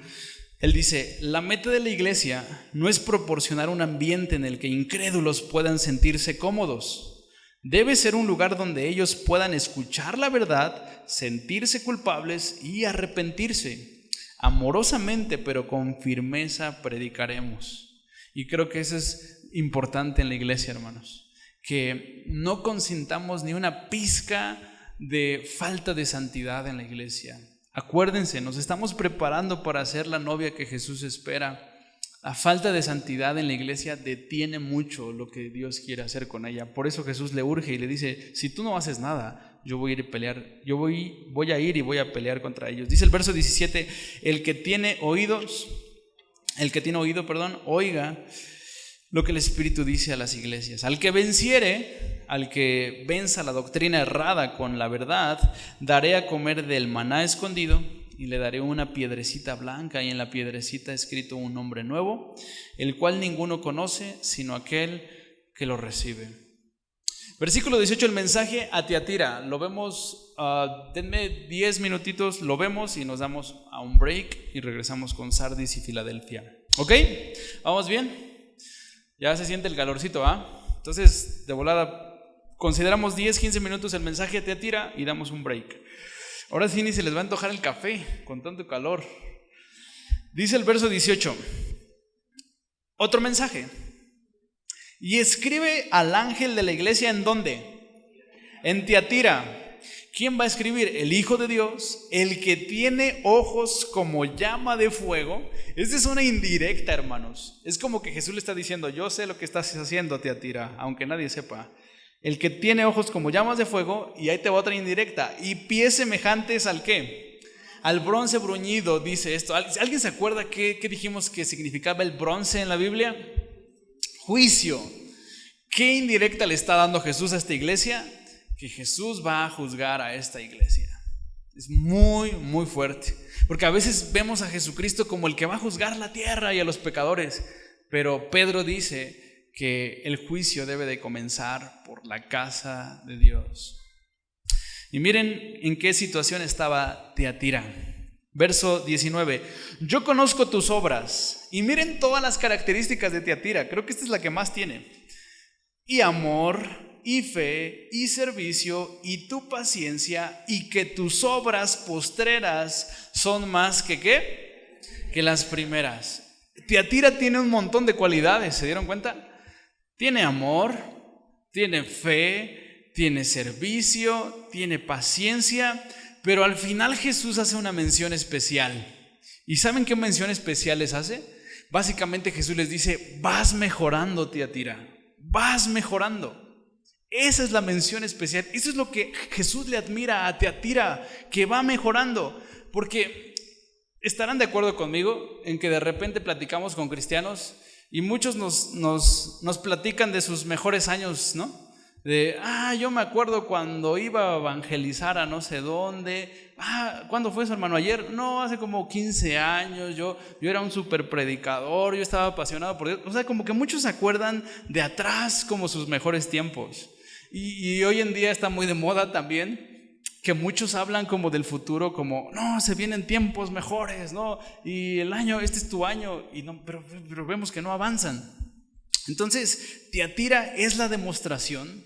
Él dice, la meta de la iglesia no es proporcionar un ambiente en el que incrédulos puedan sentirse cómodos. Debe ser un lugar donde ellos puedan escuchar la verdad, sentirse culpables y arrepentirse. Amorosamente, pero con firmeza predicaremos. Y creo que eso es importante en la iglesia, hermanos. Que no consintamos ni una pizca de falta de santidad en la iglesia. Acuérdense, nos estamos preparando para ser la novia que Jesús espera. La falta de santidad en la iglesia detiene mucho lo que Dios quiere hacer con ella. Por eso Jesús le urge y le dice, si tú no haces nada, yo voy a ir a pelear, voy a ir y voy a pelear contra ellos. Dice el verso 17, el que tiene oído, oiga lo que el Espíritu dice a las iglesias. Al que venciere, al que venza la doctrina errada con la verdad, daré a comer del maná escondido y le daré una piedrecita blanca, y en la piedrecita escrito un nombre nuevo, el cual ninguno conoce sino aquel que lo recibe. Versículo 18, el mensaje a Tiatira. Lo vemos, denme 10 minutitos, lo vemos y nos damos a un break y regresamos con Sardis y Filadelfia. ¿Ok? ¿Vamos bien? Ya se siente el calorcito, Entonces, de volada, consideramos 10-15 minutos el mensaje a Tiatira y damos un break. Ahora sí ni se les va a antojar el café con tanto calor. Dice el verso 18, otro mensaje. Y escribe al ángel de la iglesia, ¿en dónde? En Tiatira. ¿Quién va a escribir? El Hijo de Dios, el que tiene ojos como llama de fuego. Esta es una indirecta, hermanos. Es como que Jesús le está diciendo, yo sé lo que estás haciendo, Tiatira, aunque nadie sepa. El que tiene ojos como llamas de fuego, y ahí te va otra indirecta, y pies semejantes ¿al qué? Al bronce bruñido, dice esto. ¿Alguien se acuerda qué dijimos que significaba el bronce en la Biblia? Juicio. ¿Qué indirecta le está dando Jesús a esta iglesia? Que Jesús va a juzgar a esta iglesia. Es muy, muy fuerte, porque a veces vemos a Jesucristo como el que va a juzgar la tierra y a los pecadores, pero Pedro dice que el juicio debe de comenzar por la casa de Dios. Y miren en qué situación estaba Tiatira. Verso 19. Yo conozco tus obras. Y miren todas las características de Tiatira. Creo que esta es la que más tiene. Y amor, y fe, y servicio, y tu paciencia, y que tus obras postreras son más que ¿qué? Que las primeras. Tiatira tiene un montón de cualidades, ¿se dieron cuenta? Tiene amor, tiene fe, tiene servicio, tiene paciencia, pero al final Jesús hace una mención especial. ¿Y saben qué mención especial les hace? Básicamente Jesús les dice: vas mejorando, Tiatira, vas mejorando. Esa es la mención especial. Eso es lo que Jesús le admira a Tiatira, que va mejorando. Porque estarán de acuerdo conmigo en que de repente platicamos con cristianos y muchos nos platican de sus mejores años, ¿no? Yo me acuerdo cuando iba a evangelizar a no sé dónde. ¿Cuándo fue eso, hermano? ¿Ayer? No, hace como 15 años. Yo era un super predicador, yo estaba apasionado por Dios. O sea, como que muchos se acuerdan de atrás como sus mejores tiempos. Y hoy en día está muy de moda también que muchos hablan como del futuro, como no, se vienen tiempos mejores, ¿no? Y este es tu año, y no, pero vemos que no avanzan. Entonces, Tiatira es la demostración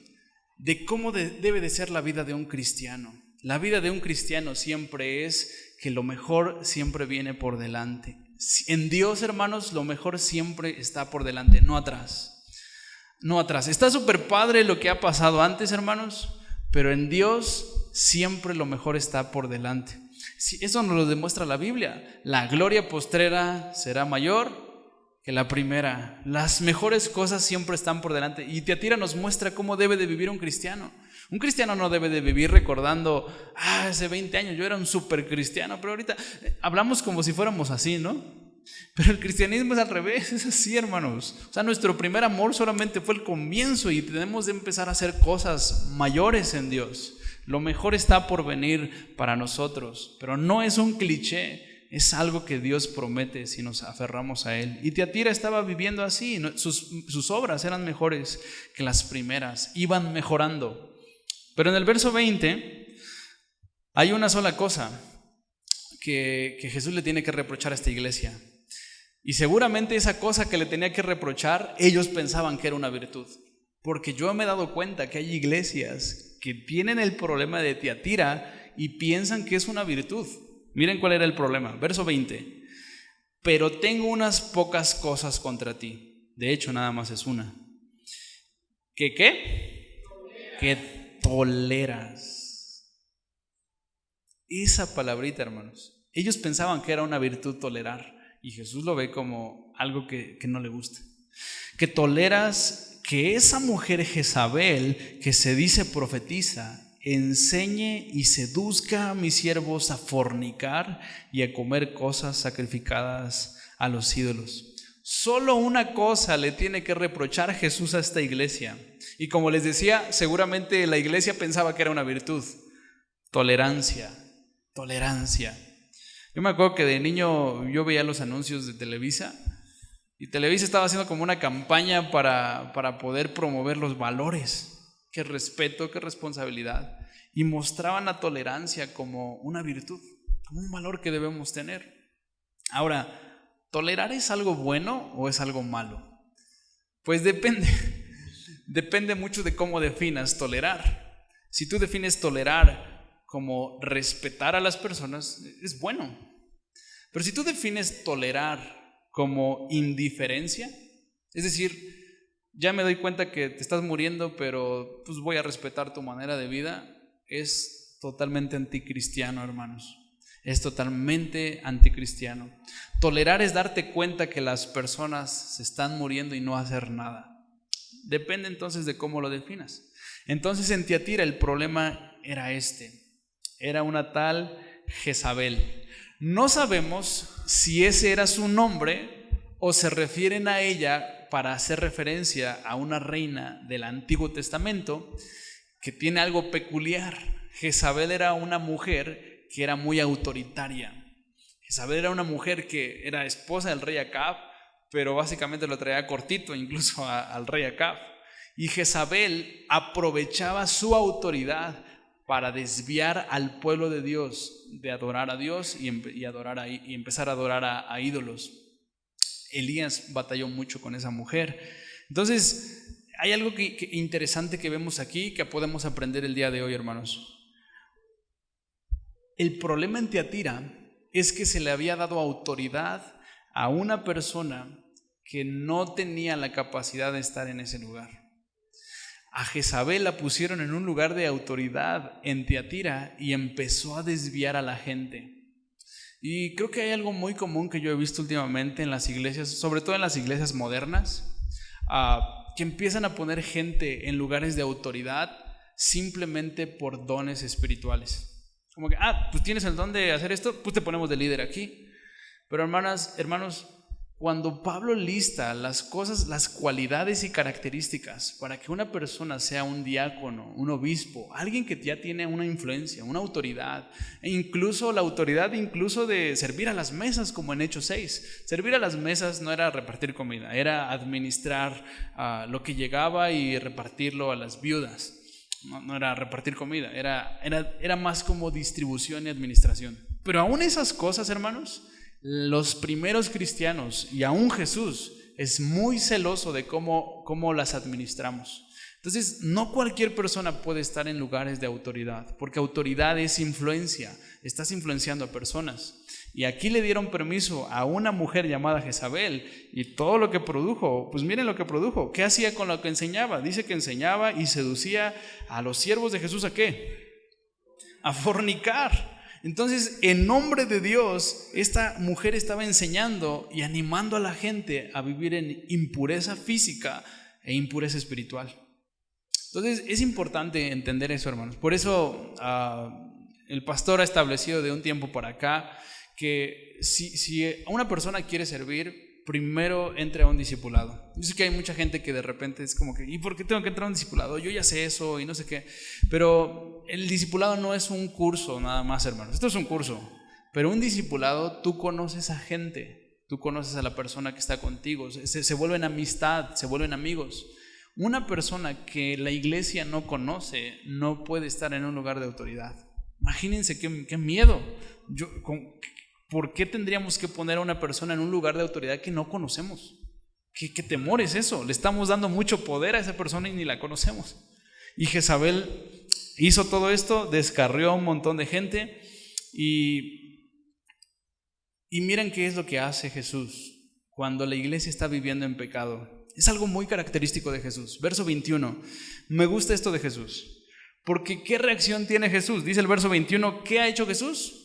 de cómo debe de ser la vida de un cristiano. La vida de un cristiano siempre es que lo mejor siempre viene por delante. En Dios, hermanos, lo mejor siempre está por delante, no atrás. No atrás. Está súper padre lo que ha pasado antes, hermanos, pero en Dios siempre lo mejor está por delante. Eso nos lo demuestra la Biblia. La gloria postrera será mayor que la primera. Las mejores cosas siempre están por delante. Y Tiatira nos muestra cómo debe de vivir un cristiano. Un cristiano no debe de vivir recordando: hace 20 años yo era un súper cristiano, pero ahorita hablamos como si fuéramos así, ¿no? Pero el cristianismo es al revés, es así, hermanos. O sea, nuestro primer amor solamente fue el comienzo y tenemos de empezar a hacer cosas mayores en Dios. Lo mejor está por venir para nosotros, pero no es un cliché, es algo que Dios promete si nos aferramos a Él. Y Tiatira estaba viviendo así, sus obras eran mejores que las primeras, iban mejorando. Pero en el verso 20 hay una sola cosa que Jesús le tiene que reprochar a esta iglesia. Y seguramente esa cosa que le tenía que reprochar, ellos pensaban que era una virtud. Porque yo me he dado cuenta que hay iglesias que tienen el problema de Tiatira y piensan que es una virtud. Miren cuál era el problema. Verso 20. Pero tengo unas pocas cosas contra ti. De hecho, nada más es una. ¿Qué qué? Que toleras. Esa palabrita, hermanos. Ellos pensaban que era una virtud tolerar. Y Jesús lo ve como algo que no le gusta. Que toleras que esa mujer Jezabel, que se dice profetiza, enseñe y seduzca a mis siervos a fornicar y a comer cosas sacrificadas a los ídolos. Solo una cosa le tiene que reprochar Jesús a esta iglesia. Y como les decía, seguramente la iglesia pensaba que era una virtud. Tolerancia. Yo me acuerdo que de niño yo veía los anuncios de Televisa y Televisa estaba haciendo como una campaña para poder promover los valores, que respeto, que responsabilidad, y mostraban la tolerancia como una virtud, como un valor que debemos tener. Ahora, ¿tolerar es algo bueno o es algo malo? Pues depende mucho de cómo definas tolerar. Si tú defines tolerar como respetar a las personas, es bueno. Pero si tú defines tolerar como indiferencia, es decir, ya me doy cuenta que te estás muriendo, pero pues voy a respetar tu manera de vida, es totalmente anticristiano, hermanos. Es totalmente anticristiano. Tolerar es darte cuenta que las personas se están muriendo y no hacer nada. Depende entonces de cómo lo definas. Entonces en Tiatira el problema era era una tal Jezabel. No sabemos si ese era su nombre o se refieren a ella para hacer referencia a una reina del Antiguo Testamento que tiene algo peculiar. Jezabel era una mujer que era muy autoritaria. Jezabel era una mujer que era esposa del rey Acab, pero básicamente lo traía cortito incluso al rey Acab. Y Jezabel aprovechaba su autoridad para desviar al pueblo de Dios de adorar a Dios y empezar a adorar a ídolos. Elías batalló mucho con esa mujer. Entonces, hay algo interesante que vemos aquí que podemos aprender el día de hoy, hermanos. El problema en Tiatira es que se le había dado autoridad a una persona que no tenía la capacidad de estar en ese lugar. A Jezabel la pusieron en un lugar de autoridad en Tiatira y empezó a desviar a la gente. Y creo que hay algo muy común que yo he visto últimamente en las iglesias, sobre todo en las iglesias modernas, que empiezan a poner gente en lugares de autoridad simplemente por dones espirituales. Como que, pues tienes el don de hacer esto, pues te ponemos de líder aquí. Pero hermanos, cuando Pablo lista las cosas, las cualidades y características para que una persona sea un diácono, un obispo, alguien que ya tiene una influencia, una autoridad, e incluso la autoridad incluso de servir a las mesas, como en Hechos 6. Servir a las mesas no era repartir comida, era administrar lo que llegaba y repartirlo a las viudas. No era repartir comida, era más como distribución y administración. Pero aún esas cosas, hermanos, los primeros cristianos y aún Jesús es muy celoso de cómo las administramos. Entonces, no cualquier persona puede estar en lugares de autoridad, porque autoridad es influencia, estás influenciando a personas. Y aquí le dieron permiso a una mujer llamada Jezabel y todo lo que produjo, pues miren lo que produjo. ¿Qué hacía con lo que enseñaba? Dice que enseñaba y seducía a los siervos de Jesús, ¿a qué? A fornicar. Entonces, en nombre de Dios, esta mujer estaba enseñando y animando a la gente a vivir en impureza física e impureza espiritual. Entonces, es importante entender eso, hermanos. Por eso, el pastor ha establecido de un tiempo para acá que si una persona quiere servir, primero entre a un discipulado. Yo sé que hay mucha gente que de repente es como que, ¿y por qué tengo que entrar a un discipulado? Yo ya sé eso y no sé qué. Pero el discipulado no es un curso nada más, hermanos. Esto es un curso. Pero un discipulado, tú conoces a gente, tú conoces a la persona que está contigo, se vuelven amistad, se vuelven amigos. Una persona que la iglesia no conoce no puede estar en un lugar de autoridad. Imagínense qué miedo. ¿Por qué tendríamos que poner a una persona en un lugar de autoridad que no conocemos? ¿Qué temor es eso? Le estamos dando mucho poder a esa persona y ni la conocemos. Y Jezabel hizo todo esto, descarrió a un montón de gente y miren qué es lo que hace Jesús cuando la iglesia está viviendo en pecado. Es algo muy característico de Jesús. Verso 21. Me gusta esto de Jesús. Porque ¿qué reacción tiene Jesús? Dice el verso 21, ¿qué ha hecho Jesús?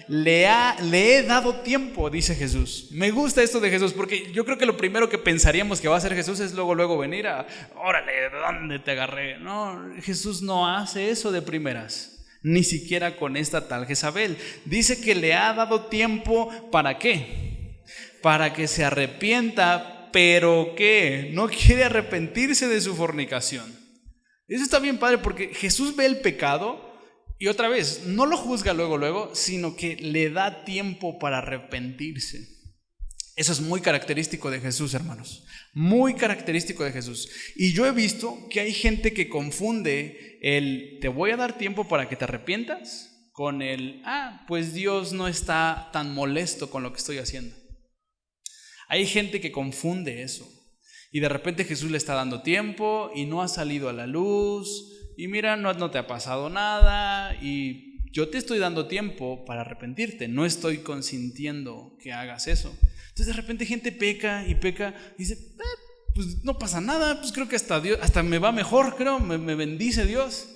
Le he dado tiempo, dice Jesús. Me gusta esto de Jesús porque yo creo que lo primero que pensaríamos que va a hacer Jesús es luego venir órale, ¿dónde te agarré? No, Jesús no hace eso de primeras, ni siquiera con esta tal Jezabel. Dice que le ha dado tiempo, ¿para qué? Para que se arrepienta, pero ¿qué? No quiere arrepentirse de su fornicación. Eso está bien padre porque Jesús ve el pecado y otra vez, no lo juzga luego, sino que le da tiempo para arrepentirse. Eso es muy característico de Jesús, hermanos. Muy característico de Jesús. Y yo he visto que hay gente que confunde el te voy a dar tiempo para que te arrepientas con el pues Dios no está tan molesto con lo que estoy haciendo. Hay gente que confunde eso. Y de repente Jesús le está dando tiempo y no ha salido a la luz. Y mira, no te ha pasado nada y yo te estoy dando tiempo para arrepentirte, no estoy consintiendo que hagas eso. Entonces de repente gente peca y dice, pues no pasa nada, pues creo que hasta me va mejor, creo, me bendice Dios.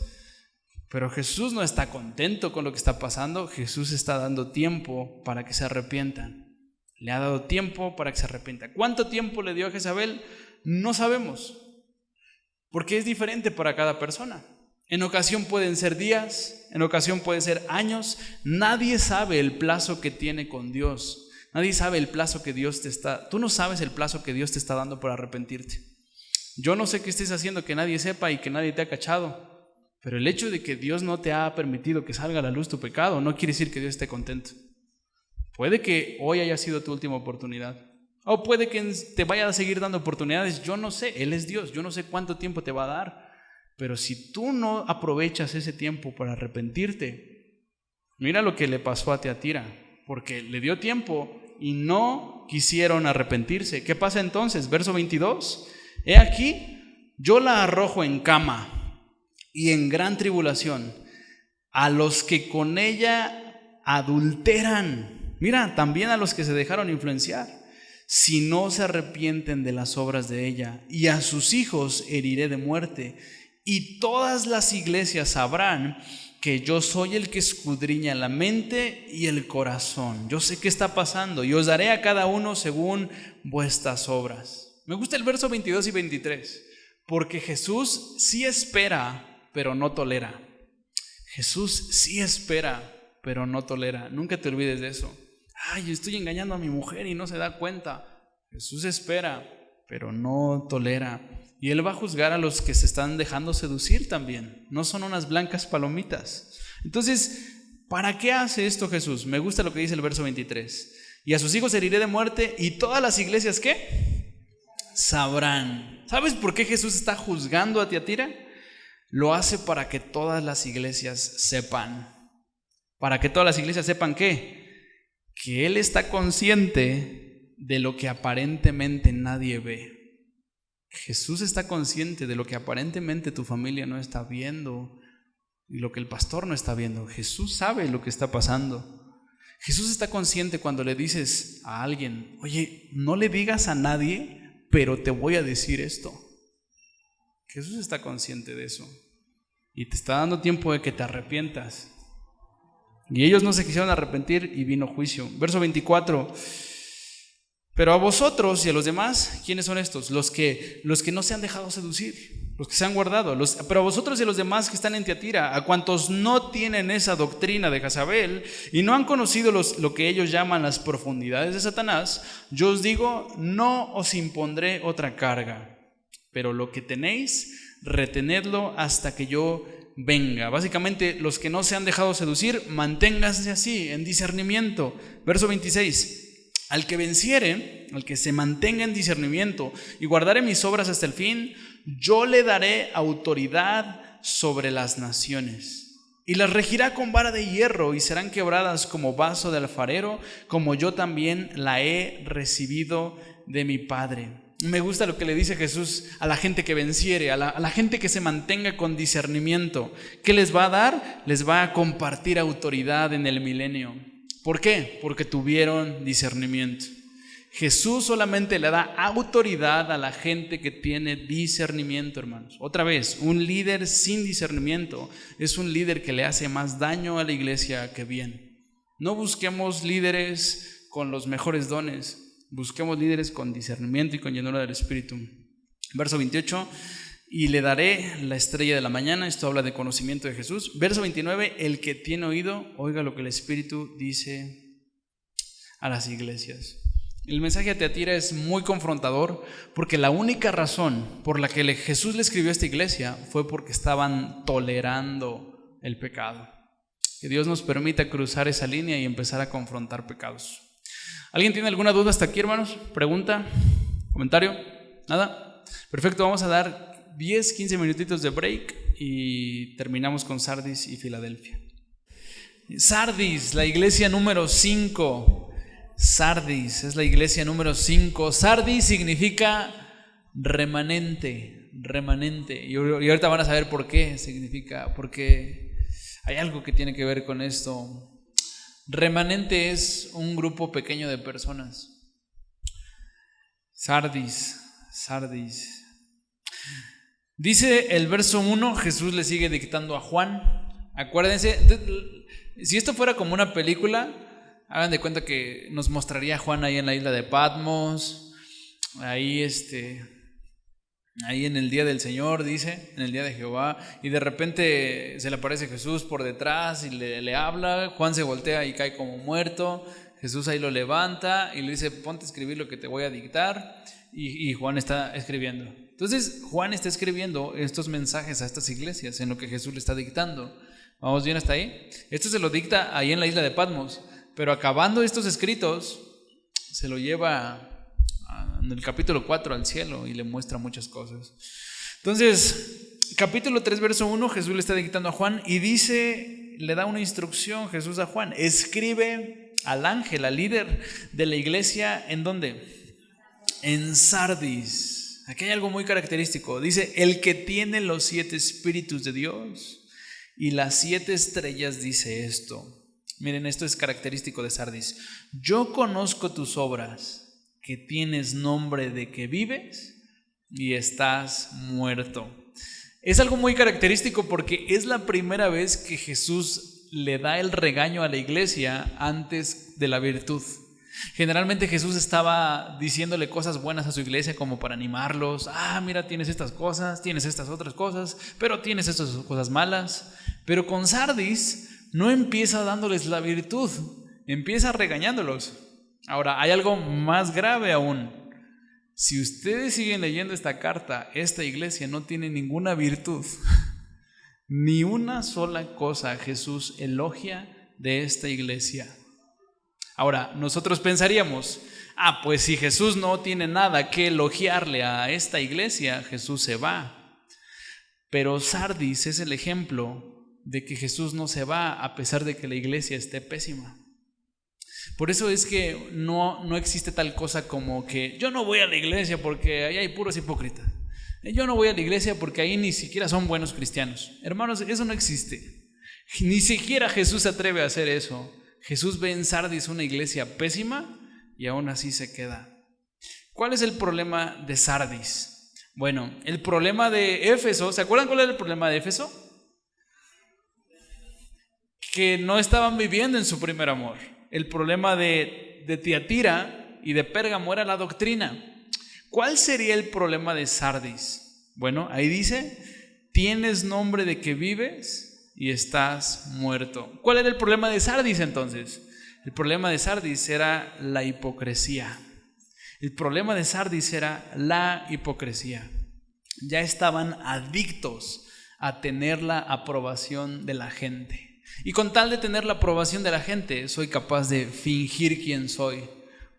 Pero Jesús no está contento con lo que está pasando, Jesús está dando tiempo para que se arrepientan. Le ha dado tiempo para que se arrepienta. ¿Cuánto tiempo le dio a Jezabel? No sabemos. porque es diferente para cada persona. En ocasión pueden ser días, en ocasión pueden ser años. Nadie sabe el plazo que tiene con Dios. Nadie sabe el plazo que Dios te está... Tú no sabes el plazo que Dios te está dando para arrepentirte. Yo no sé qué estés haciendo que nadie sepa y que nadie te ha cachado, pero el hecho de que Dios no te ha permitido que salga a la luz tu pecado no quiere decir que Dios esté contento. Puede que hoy haya sido tu última oportunidad, o puede que te vaya a seguir dando oportunidades. Yo no sé, Él es Dios, yo no sé cuánto tiempo te va a dar, pero si tú no aprovechas ese tiempo para arrepentirte, mira lo que le pasó a Teatira, porque le dio tiempo y no quisieron arrepentirse. ¿Qué pasa entonces? Verso 22, he aquí, yo la arrojo en cama y en gran tribulación a los que con ella adulteran. Mira, también a los que se dejaron influenciar, si no se arrepienten de las obras de ella, y a sus hijos heriré de muerte, y todas las iglesias sabrán que yo soy el que escudriña la mente y el corazón. Yo sé qué está pasando y os daré a cada uno según vuestras obras. Me gusta el verso 22 y 23, porque Jesús sí espera, pero no tolera. Jesús sí espera, pero no tolera. Nunca te olvides de eso. Ay, estoy engañando a mi mujer y no se da cuenta. Jesús espera, pero no tolera. Y Él va a juzgar a los que se están dejando seducir también. No son unas blancas palomitas. Entonces, ¿para qué hace esto Jesús? Me gusta lo que dice el verso 23. Y a sus hijos heriré de muerte, y todas las iglesias, ¿qué? Sabrán. ¿Sabes por qué Jesús está juzgando a Tiatira? Lo hace para que todas las iglesias sepan. Para que todas las iglesias sepan ¿qué? Que Él está consciente de lo que aparentemente nadie ve. Jesús está consciente de lo que aparentemente tu familia no está viendo y lo que el pastor no está viendo. Jesús sabe lo que está pasando. Jesús está consciente cuando le dices a alguien, oye, no le digas a nadie, pero te voy a decir esto. Jesús está consciente de eso y te está dando tiempo de que te arrepientas. Y ellos no se quisieron arrepentir y vino juicio. Verso 24. Pero a vosotros y a los demás, ¿quiénes son estos? Los que no se han dejado seducir, los que se han guardado. Pero a vosotros y a los demás que están en Tiatira, a cuantos no tienen esa doctrina de Jezabel y no han conocido lo que ellos llaman las profundidades de Satanás, yo os digo, no os impondré otra carga, pero lo que tenéis, retenedlo hasta que yo venga. Básicamente, los que no se han dejado seducir, manténganse así, en discernimiento. Verso 26. Al que venciere, al que se mantenga en discernimiento y guardare mis obras hasta el fin, yo le daré autoridad sobre las naciones y las regirá con vara de hierro y serán quebradas como vaso de alfarero, como yo también la he recibido de mi Padre. Me gusta lo que le dice Jesús a la gente que venciere, a la gente que se mantenga con discernimiento. ¿Qué les va a dar? Les va a compartir autoridad en el milenio. ¿Por qué? Porque tuvieron discernimiento. Jesús solamente le da autoridad a la gente que tiene discernimiento, hermanos. Otra vez, un líder sin discernimiento es un líder que le hace más daño a la iglesia que bien. No busquemos líderes con los mejores dones, busquemos líderes con discernimiento y con llenura del Espíritu. Verso 28. Y le daré la estrella de la mañana. Esto habla de conocimiento de Jesús. Verso 29, el que tiene oído, oiga lo que el Espíritu dice a las iglesias. El mensaje a Tiatira es muy confrontador porque la única razón por la que Jesús le escribió a esta iglesia fue porque estaban tolerando el pecado. Que Dios nos permita cruzar esa línea y empezar a confrontar pecados. ¿Alguien tiene alguna duda hasta aquí, hermanos? ¿Pregunta? ¿Comentario? ¿Nada? Perfecto, vamos a dar 10, 15 minutitos de break y terminamos con Sardis y Filadelfia. Sardis, la iglesia número 5. Sardis es la iglesia número 5. Sardis significa remanente, remanente. Y ahorita van a saber por qué significa, porque hay algo que tiene que ver con esto. Remanente es un grupo pequeño de personas. Sardis. Dice el verso 1, Jesús le sigue dictando a Juan. Acuérdense, si esto fuera como una película, hagan de cuenta que nos mostraría a Juan ahí en la isla de Patmos, ahí ahí en el día del Señor, dice, en el día de Jehová, y de repente se le aparece Jesús por detrás y le habla. Juan se voltea y cae como muerto. Jesús ahí lo levanta y le dice: ponte a escribir lo que te voy a dictar. Y Juan está escribiendo. Entonces Juan está escribiendo estos mensajes a estas iglesias en lo que Jesús le está dictando. ¿Vamos bien hasta ahí? Esto se lo dicta ahí en la isla de Patmos, pero acabando estos escritos se lo lleva en el capítulo 4 al cielo y le muestra muchas cosas. Entonces, capítulo 3, verso 1, Jesús le está dictando a Juan y dice, le da una instrucción Jesús a Juan: escribe al ángel, al líder de la iglesia, ¿en dónde? En Sardis. Aquí hay algo muy característico. Dice: el que tiene los 7 espíritus de Dios y las 7 estrellas dice esto. Miren, esto es característico de Sardis. Yo conozco tus obras, que tienes nombre de que vives y estás muerto. Es algo muy característico porque es la primera vez que Jesús le da el regaño a la iglesia antes de la virtud. Generalmente Jesús estaba diciéndole cosas buenas a su iglesia como para animarlos. Mira, tienes estas cosas, tienes estas otras cosas, pero tienes estas cosas malas. Pero con Sardis no empieza dándoles la virtud, empieza regañándolos. Ahora, hay algo más grave aún. Si ustedes siguen leyendo esta carta, esta iglesia no tiene ninguna virtud. Ni una sola cosa Jesús elogia de esta iglesia. Ahora, nosotros pensaríamos, pues si Jesús no tiene nada que elogiarle a esta iglesia, Jesús se va. Pero Sardis es el ejemplo de que Jesús no se va a pesar de que la iglesia esté pésima. Por eso es que no existe tal cosa como que yo no voy a la iglesia porque ahí hay puros hipócritas. Yo no voy a la iglesia porque ahí ni siquiera son buenos cristianos. Hermanos, eso no existe. Ni siquiera Jesús se atreve a hacer eso. Jesús ve en Sardis una iglesia pésima y aún así se queda. ¿Cuál es el problema de Sardis? Bueno, el problema de Éfeso, ¿se acuerdan cuál era el problema de Éfeso? Que no estaban viviendo en su primer amor. El problema de Tiatira y de Pérgamo era la doctrina. ¿Cuál sería el problema de Sardis? Bueno, ahí dice: tienes nombre de que vives y estás muerto. ¿Cuál era el problema de Sardis entonces? El problema de Sardis era la hipocresía. El problema de Sardis era la hipocresía. Ya estaban adictos a tener la aprobación de la gente. Y con tal de tener la aprobación de la gente, soy capaz de fingir quién soy.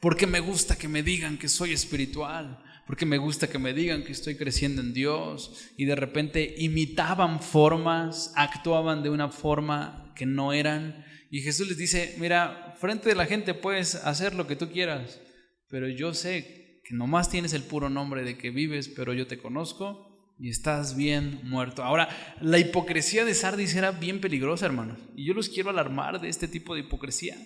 Porque me gusta que me digan que soy espiritual. Porque me gusta que me digan que estoy creciendo en Dios. Y de repente imitaban formas, actuaban de una forma que no eran. Y Jesús les dice: mira, frente de la gente puedes hacer lo que tú quieras, pero yo sé que nomás tienes el puro nombre de que vives, pero yo te conozco y estás bien muerto. Ahora, la hipocresía de Sardis era bien peligrosa, hermanos. Y yo los quiero alarmar de este tipo de hipocresía,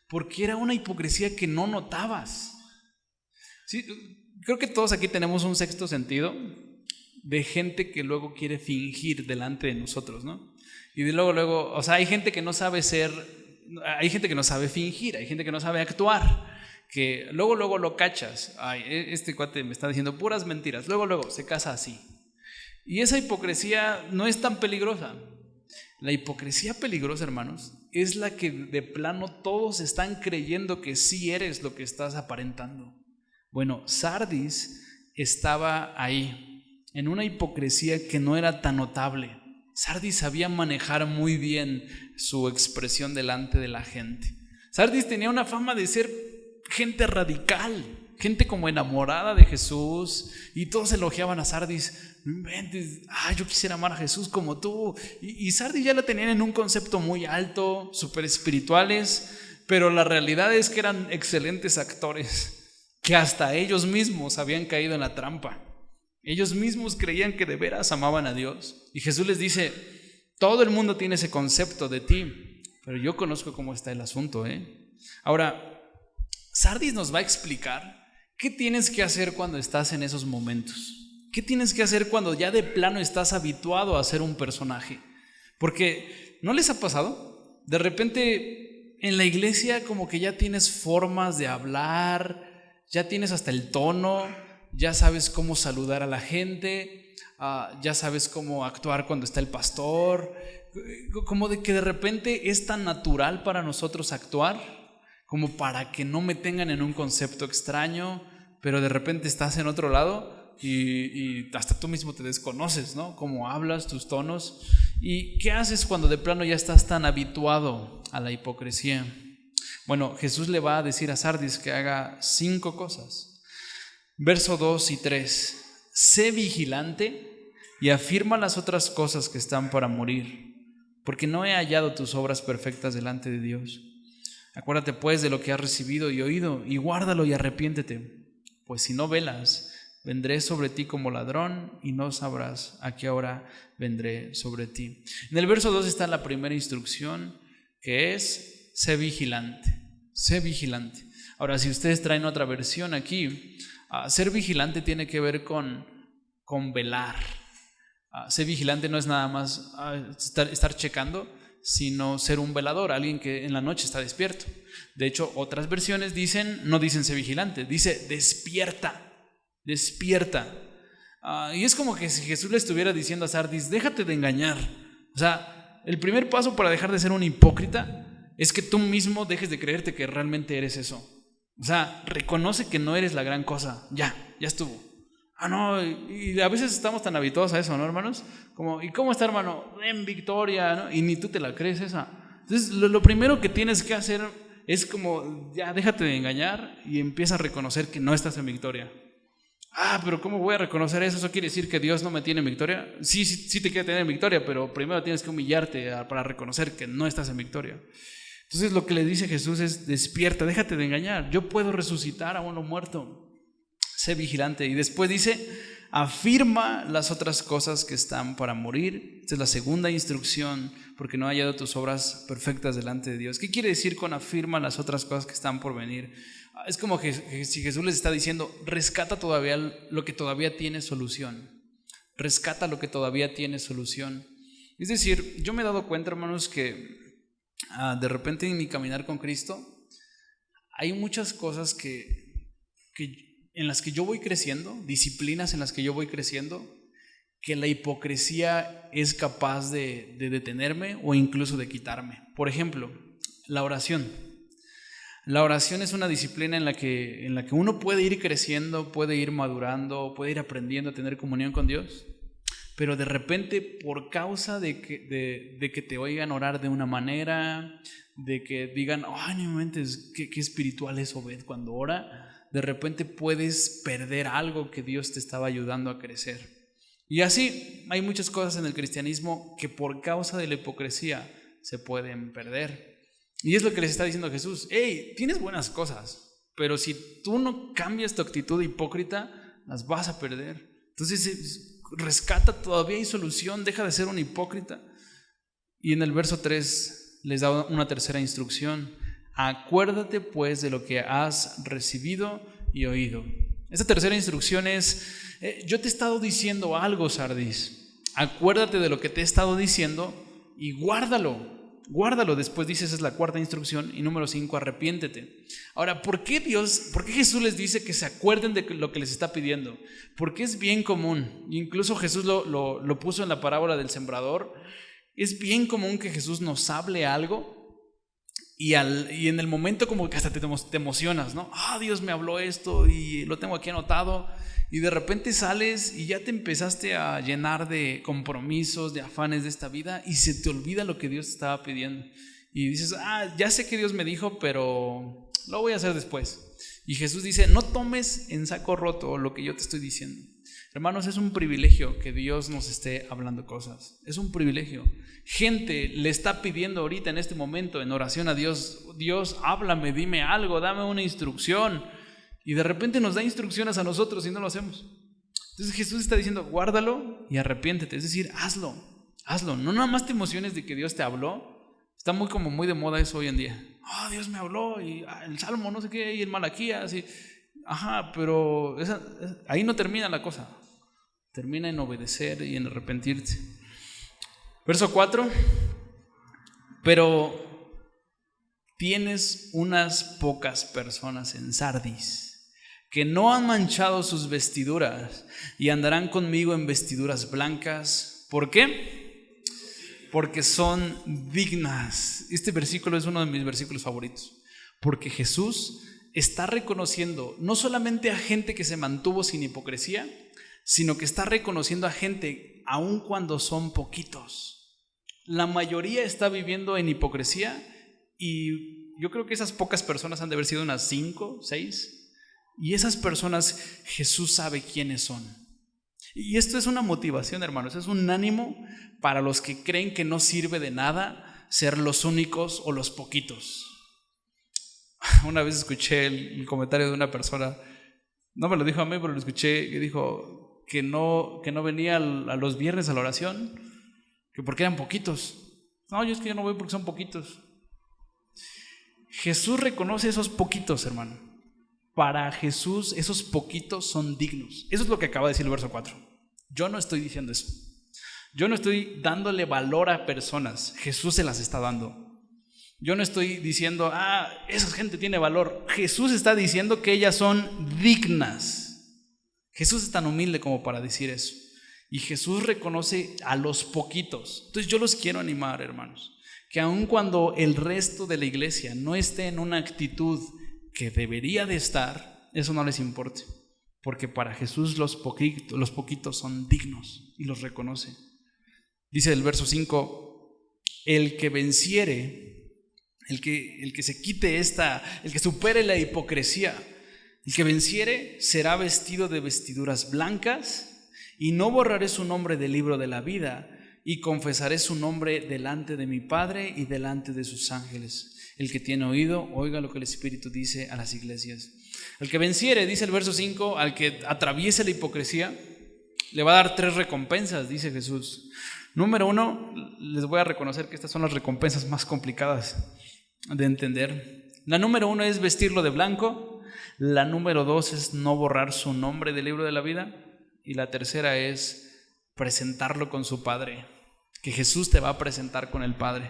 porque era una hipocresía que no notabas. Sí, creo que todos aquí tenemos un sexto sentido de gente que luego quiere fingir delante de nosotros, ¿no? Y de luego, o sea, hay gente que no sabe hay gente que no sabe fingir, hay gente que no sabe actuar, que luego lo cachas. Este cuate me está diciendo puras mentiras, luego se casa así. Y esa hipocresía no es tan peligrosa. La hipocresía peligrosa, hermanos, es la que de plano todos están creyendo que sí eres lo que estás aparentando. Bueno, Sardis estaba ahí, en una hipocresía que no era tan notable. Sardis sabía manejar muy bien su expresión delante de la gente. Sardis tenía una fama de ser gente radical, gente como enamorada de Jesús, y todos elogiaban a Sardis. No inventes, yo quisiera amar a Jesús como tú. Y Sardis ya la tenían en un concepto muy alto, súper espirituales, pero la realidad es que eran excelentes actores, que hasta ellos mismos habían caído en la trampa. Ellos mismos creían que de veras amaban a Dios. Y Jesús les dice: todo el mundo tiene ese concepto de ti, pero yo conozco cómo está el asunto, Ahora, Sardis nos va a explicar qué tienes que hacer cuando estás en esos momentos. ¿Qué tienes que hacer cuando ya de plano estás habituado a ser un personaje? Porque, ¿no les ha pasado? De repente en la iglesia como que ya tienes formas de hablar, ya tienes hasta el tono, ya sabes cómo saludar a la gente, ya sabes cómo actuar cuando está el pastor, como de que de repente es tan natural para nosotros actuar, como para que no me tengan en un concepto extraño, pero de repente estás en otro lado y hasta tú mismo te desconoces, ¿no? Cómo hablas, tus tonos. ¿Y qué haces cuando de plano ya estás tan habituado a la hipocresía? Bueno, Jesús le va a decir a Sardis que haga 5 cosas. Verso 2 y 3. Sé vigilante y afirma las otras cosas que están para morir, porque no he hallado tus obras perfectas delante de Dios. Acuérdate pues de lo que has recibido y oído, y guárdalo y arrepiéntete, pues si no velas, vendré sobre ti como ladrón y no sabrás a qué hora vendré sobre ti. En el verso 2 está la primera instrucción, que es: sé vigilante, sé vigilante. Ahora, si ustedes traen otra versión aquí, ser vigilante tiene que ver con velar. Ser vigilante no es nada más estar checando, sino ser un velador, alguien que en la noche está despierto. De hecho, otras versiones no dicen sé vigilante, dice despierta, despierta. Y es como que si Jesús le estuviera diciendo a Sardis: déjate de engañar. O sea, el primer paso para dejar de ser un hipócrita es que tú mismo dejes de creerte que realmente eres eso. O sea, reconoce que no eres la gran cosa. Ya estuvo. No, y a veces estamos tan habituados a eso, ¿no, hermanos? Como, ¿y cómo está, hermano? En victoria, ¿no? Y ni tú te la crees esa. Entonces, lo primero que tienes que hacer es como, ya déjate de engañar y empieza a reconocer que no estás en victoria. Pero ¿cómo voy a reconocer eso? ¿Eso quiere decir que Dios no me tiene en victoria? Sí te quiere tener en victoria, pero primero tienes que humillarte para reconocer que no estás en victoria. Entonces, lo que le dice Jesús es: despierta, déjate de engañar. Yo puedo resucitar a uno muerto. Sé vigilante. Y después dice: afirma las otras cosas que están para morir. Esta es la segunda instrucción, porque no he hallado tus obras perfectas delante de Dios. ¿Qué quiere decir con afirma las otras cosas que están por venir? Es como que si Jesús les está diciendo: rescata todavía lo que todavía tiene solución. Rescata lo que todavía tiene solución. Es decir, yo me he dado cuenta, hermanos, que de repente en mi caminar con Cristo hay muchas cosas en las que yo voy creciendo, disciplinas en las que yo voy creciendo, que la hipocresía es capaz de detenerme o incluso de quitarme. Por ejemplo, la oración. La oración es una disciplina en la que uno puede ir creciendo, puede ir madurando, puede ir aprendiendo a tener comunión con Dios, pero de repente, por causa de que te oigan orar de una manera, de que digan: ay, no inventes, qué espiritual es Obed cuando ora, de repente puedes perder algo que Dios te estaba ayudando a crecer. Y así hay muchas cosas en el cristianismo que por causa de la hipocresía se pueden perder. Y es lo que les está diciendo Jesús: hey, tienes buenas cosas, pero si tú no cambias tu actitud hipócrita, las vas a perder. Entonces rescata, todavía hay solución, deja de ser un hipócrita. Y en el verso 3 les da una tercera instrucción: acuérdate pues de lo que has recibido y oído. Esta tercera instrucción es: yo te he estado diciendo algo, Sardis, acuérdate de lo que te he estado diciendo y guárdalo. Después dice, esa es la cuarta instrucción. Y número 5, arrepiéntete. Ahora, ¿por qué Jesús les dice que se acuerden de lo que les está pidiendo? Porque es bien común, incluso Jesús lo puso en la parábola del sembrador. Es bien común que Jesús nos hable algo y en el momento como que hasta te emocionas, ¿no? Dios me habló esto y lo tengo aquí anotado. Y de repente sales y ya te empezaste a llenar de compromisos, de afanes de esta vida, y se te olvida lo que Dios te estaba pidiendo. Y dices: ya sé que Dios me dijo, pero lo voy a hacer después. Y Jesús dice: no tomes en saco roto lo que yo te estoy diciendo. Hermanos, es un privilegio que Dios nos esté hablando cosas. Es un privilegio. Gente le está pidiendo ahorita en este momento en oración a Dios: Dios, háblame, dime algo, dame una instrucción. Y de repente nos da instrucciones a nosotros y no lo hacemos. Entonces Jesús está diciendo: guárdalo y arrepiéntete. Es decir, hazlo. No nada más te emociones de que Dios te habló. Está muy de moda eso hoy en día. Dios me habló, y el Salmo no sé qué, y el Malaquías, pero ahí no termina la cosa. Termina en obedecer y en arrepentirte. Verso 4. Pero tienes unas pocas personas en Sardis que no han manchado sus vestiduras y andarán conmigo en vestiduras blancas. ¿Por qué? Porque son dignas. Este versículo es uno de mis versículos favoritos, porque Jesús está reconociendo no solamente a gente que se mantuvo sin hipocresía, sino que está reconociendo a gente aun cuando son poquitos. La mayoría está viviendo en hipocresía y yo creo que esas pocas personas han de haber sido unas 5, 6. Y esas personas Jesús sabe quiénes son. Y esto es una motivación, hermanos, es un ánimo para los que creen que no sirve de nada ser los únicos o los poquitos. Una vez escuché el comentario de una persona, no me lo dijo a mí, pero lo escuché, que dijo que no venía a los viernes a la oración, que porque eran poquitos. No, yo no voy porque son poquitos. Jesús reconoce esos poquitos, hermano. Para Jesús esos poquitos son dignos. Eso es lo que acaba de decir el verso 4. Yo no estoy diciendo eso. Yo no estoy dándole valor a personas. Jesús se las está dando. Yo no estoy diciendo, esa gente tiene valor. Jesús está diciendo que ellas son dignas. Jesús es tan humilde como para decir eso. Y Jesús reconoce a los poquitos. Entonces yo los quiero animar, hermanos, que aun cuando el resto de la iglesia no esté en una actitud que debería de estar, eso no les importe, porque para Jesús los poquitos son dignos y los reconoce. Dice el verso 5, el que venciere, el que se quite el que supere la hipocresía, el que venciere será vestido de vestiduras blancas, y no borraré su nombre del libro de la vida, y confesaré su nombre delante de mi Padre y delante de sus ángeles. El que tiene oído, oiga lo que el Espíritu dice a las iglesias. El que venciere, dice el verso 5, al que atraviese la hipocresía, le va a dar 3 recompensas, dice Jesús. Número 1, les voy a reconocer que estas son las recompensas más complicadas de entender. La número 1 es vestirlo de blanco. La número 2 es no borrar su nombre del libro de la vida. Y la tercera es presentarlo con su Padre, que Jesús te va a presentar con el Padre.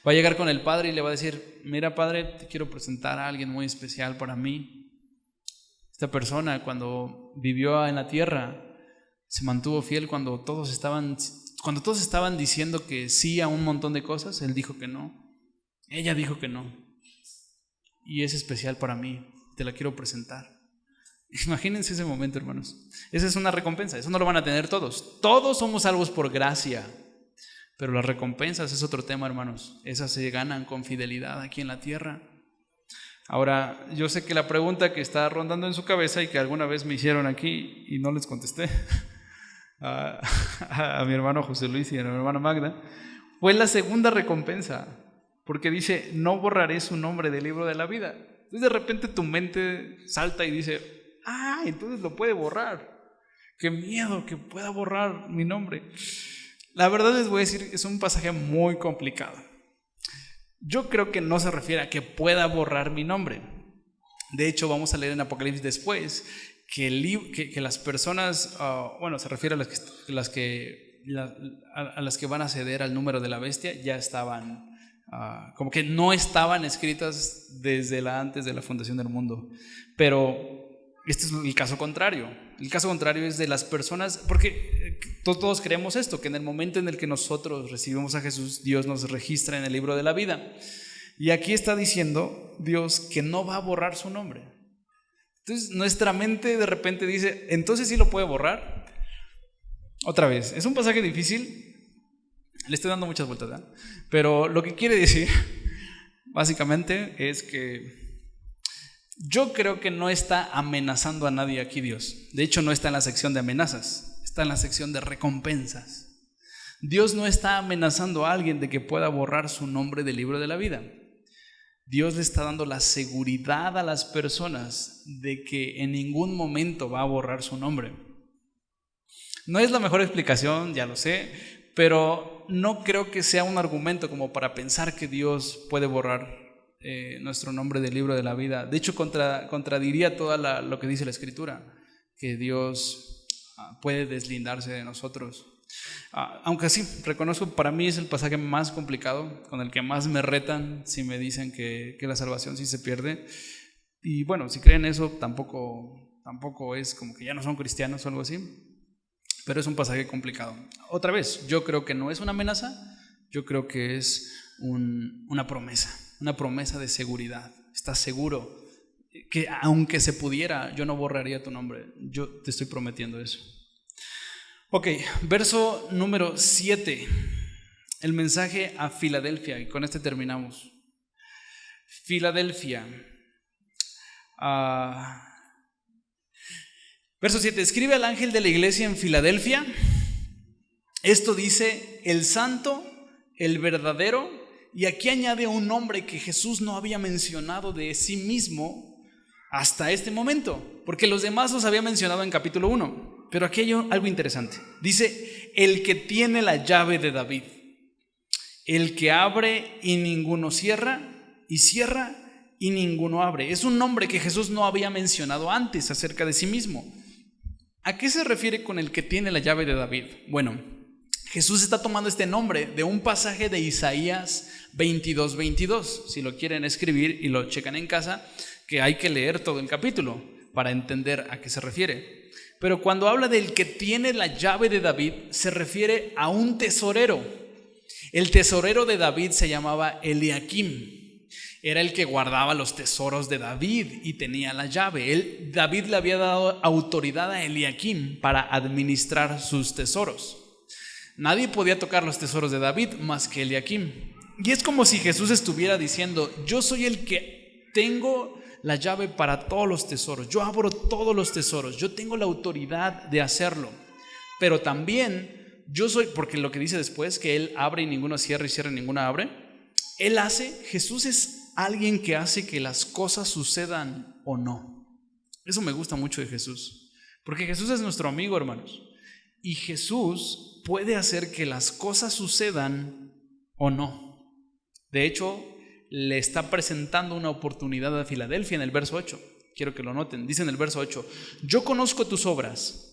Va a llegar con el Padre y le va a decir, mira Padre, te quiero presentar a alguien muy especial para mí. Esta persona cuando vivió en la tierra se mantuvo fiel cuando todos estaban diciendo que sí a un montón de cosas. Él dijo que no, ella dijo que no, y es especial para mí, te la quiero presentar. Imagínense ese momento, hermanos. Esa es una recompensa, eso no lo van a tener todos. Todos somos salvos por gracia, pero las recompensas es otro tema, hermanos. Esas se ganan con fidelidad aquí en la tierra. Ahora, yo sé que la pregunta que está rondando en su cabeza y que alguna vez me hicieron aquí y no les contesté a mi hermano José Luis y a mi hermana Magda, fue la segunda recompensa, porque dice, no borraré su nombre del libro de la vida. Entonces de repente tu mente salta y dice, entonces lo puede borrar. Qué miedo que pueda borrar mi nombre. La verdad les voy a decir, es un pasaje muy complicado. Yo creo que no se refiere a que pueda borrar mi nombre. De hecho, vamos a leer en Apocalipsis después que las personas, se refiere a las que van a ceder al número de la bestia, ya estaban, como que no estaban escritas desde antes de la fundación del mundo. Pero este es el caso contrario. El caso contrario es de las personas, porque todos creemos esto, que en el momento en el que nosotros recibimos a Jesús, Dios nos registra en el libro de la vida. Y aquí está diciendo Dios que no va a borrar su nombre. Entonces nuestra mente de repente dice, entonces sí lo puede borrar. Otra vez, es un pasaje difícil, le estoy dando muchas vueltas, ¿verdad? Pero lo que quiere decir básicamente es que yo creo que no está amenazando a nadie aquí Dios. De hecho, no está en la sección de amenazas, está en la sección de recompensas. Dios no está amenazando a alguien de que pueda borrar su nombre del libro de la vida. Dios le está dando la seguridad a las personas de que en ningún momento va a borrar su nombre. No es la mejor explicación, ya lo sé, pero no creo que sea un argumento como para pensar que Dios puede borrar nuestro nombre del libro de la vida. De hecho, contradiría todo lo que dice la Escritura, que Dios puede deslindarse de nosotros. Aunque sí, reconozco, para mí es el pasaje más complicado, con el que más me retan si me dicen que la salvación sí se pierde. Y bueno, si creen eso, tampoco tampoco es como que ya no son cristianos o algo así, pero es un pasaje complicado. Otra vez, yo creo que no es una amenaza, yo creo que es una promesa de seguridad. Estás seguro que aunque se pudiera, yo no borraría tu nombre. Yo te estoy prometiendo eso. Ok, verso número 7, el mensaje a Filadelfia, y con este terminamos. Filadelfia. Verso 7, escribe al ángel de la iglesia en Filadelfia. Esto dice el santo, el verdadero, y aquí añade un nombre que Jesús no había mencionado de sí mismo hasta este momento, porque los demás los había mencionado en capítulo 1, pero aquí hay algo interesante. Dice, el que tiene la llave de David, el que abre y ninguno cierra, y cierra y ninguno abre. Es un nombre que Jesús no había mencionado antes acerca de sí mismo. ¿A qué se refiere con el que tiene la llave de David? Bueno, Jesús está tomando este nombre de un pasaje de Isaías 22:22. Si lo quieren escribir y lo checan en casa, que hay que leer todo el capítulo para entender a qué se refiere. Pero cuando habla del que tiene la llave de David, se refiere a un tesorero. El tesorero de David se llamaba Eliakim. Era el que guardaba los tesoros de David y tenía la llave. David le había dado autoridad a Eliakim para administrar sus tesoros. Nadie podía tocar los tesoros de David más que Eliakim. Y es como si Jesús estuviera diciendo, yo soy el que tengo la llave para todos los tesoros, yo abro todos los tesoros, yo tengo la autoridad de hacerlo. Pero también yo soy, porque lo que dice después, que Él abre y ninguno cierra y cierra y ninguno abre, Jesús es alguien que hace que las cosas sucedan o no. Eso me gusta mucho de Jesús, porque Jesús es nuestro amigo, hermanos, y Jesús puede hacer que las cosas sucedan o no. De hecho, le está presentando una oportunidad a Filadelfia en el verso 8. Quiero que lo noten. Dice en el verso 8, yo conozco tus obras.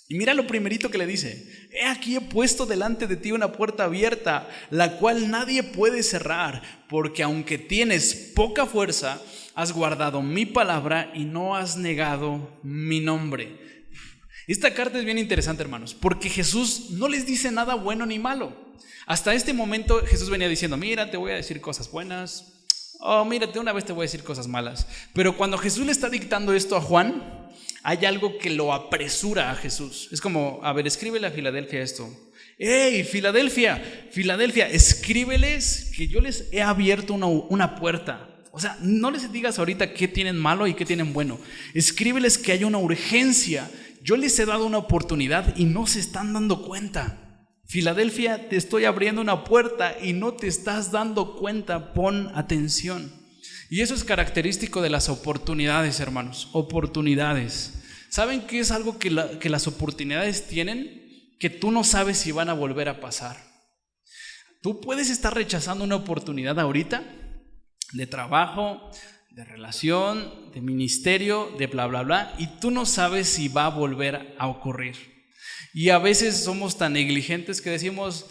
Y mira lo primerito que le dice, he aquí he puesto delante de ti una puerta abierta, la cual nadie puede cerrar, porque aunque tienes poca fuerza, has guardado mi palabra y no has negado mi nombre. Esta carta es bien interesante, hermanos, porque Jesús no les dice nada bueno ni malo. Hasta este momento Jesús venía diciendo, mira, te voy a decir cosas buenas, mírate, una vez te voy a decir cosas malas. Pero cuando Jesús le está dictando esto a Juan, hay algo que lo apresura a Jesús. Es como, a ver, escríbele a Filadelfia esto. ¡Hey, Filadelfia! Filadelfia, escríbeles que yo les he abierto una puerta. O sea, no les digas ahorita qué tienen malo y qué tienen bueno. Escríbeles que hay una urgencia. Yo les he dado una oportunidad y no se están dando cuenta. Filadelfia, te estoy abriendo una puerta y no te estás dando cuenta, pon atención. Y eso es característico de las oportunidades, hermanos, oportunidades. ¿Saben qué es algo que las oportunidades tienen? Que tú no sabes si van a volver a pasar. Tú puedes estar rechazando una oportunidad ahorita de trabajo, de relación, de ministerio, de bla, bla, bla, y tú no sabes si va a volver a ocurrir. Y a veces somos tan negligentes que decimos,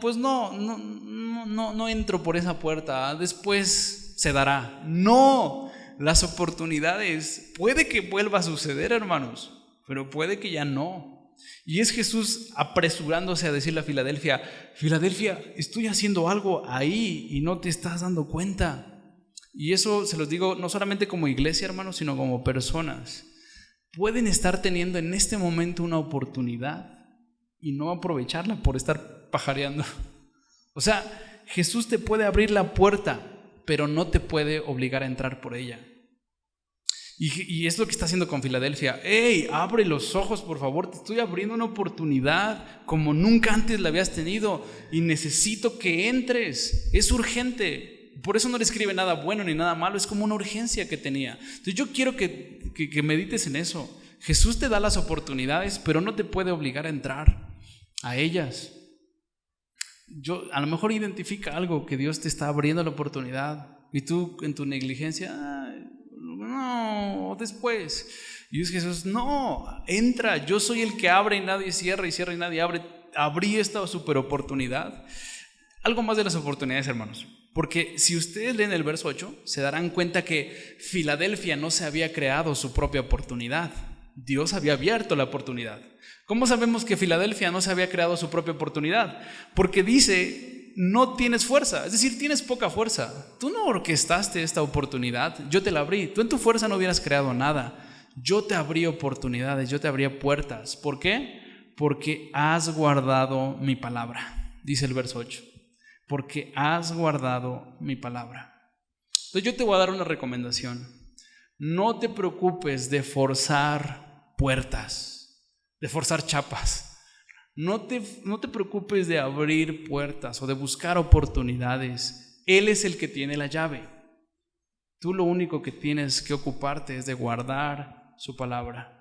pues no entro por esa puerta, después se dará. No, las oportunidades, puede que vuelva a suceder, hermanos, pero puede que ya no. Y es Jesús apresurándose a decirle a Filadelfia, Filadelfia, estoy haciendo algo ahí y no te estás dando cuenta. Y eso se los digo no solamente como iglesia, hermanos, sino como personas. Pueden estar teniendo en este momento una oportunidad y no aprovecharla por estar pajareando. O sea, Jesús te puede abrir la puerta, pero no te puede obligar a entrar por ella. Y es lo que está haciendo con Filadelfia. ¡Hey, abre los ojos, por favor! Te estoy abriendo una oportunidad como nunca antes la habías tenido y necesito que entres. Es urgente. Por eso no le escribe nada bueno ni nada malo, es como una urgencia que tenía. Entonces yo quiero que medites en eso. Jesús te da las oportunidades, pero no te puede obligar a entrar a ellas. A lo mejor identifica algo que Dios te está abriendo la oportunidad y tú en tu negligencia, no, después. Y es Jesús, no, entra, yo soy el que abre y nadie cierra y cierra y nadie abre. Abrí esta super oportunidad. Algo más de las oportunidades, hermanos. Porque si ustedes leen el verso 8, se darán cuenta que Filadelfia no se había creado su propia oportunidad. Dios había abierto la oportunidad. ¿Cómo sabemos que Filadelfia no se había creado su propia oportunidad? Porque dice, no tienes fuerza, es decir, tienes poca fuerza. Tú no orquestaste esta oportunidad, yo te la abrí. Tú en tu fuerza no hubieras creado nada. Yo te abrí oportunidades, yo te abrí puertas. ¿Por qué? Porque has guardado mi palabra, dice el verso 8. Porque has guardado mi palabra. Entonces yo te voy a dar una recomendación. No te preocupes de forzar puertas, de forzar chapas. No te preocupes de abrir puertas o de buscar oportunidades. Él es el que tiene la llave. Tú lo único que tienes que ocuparte es de guardar su palabra.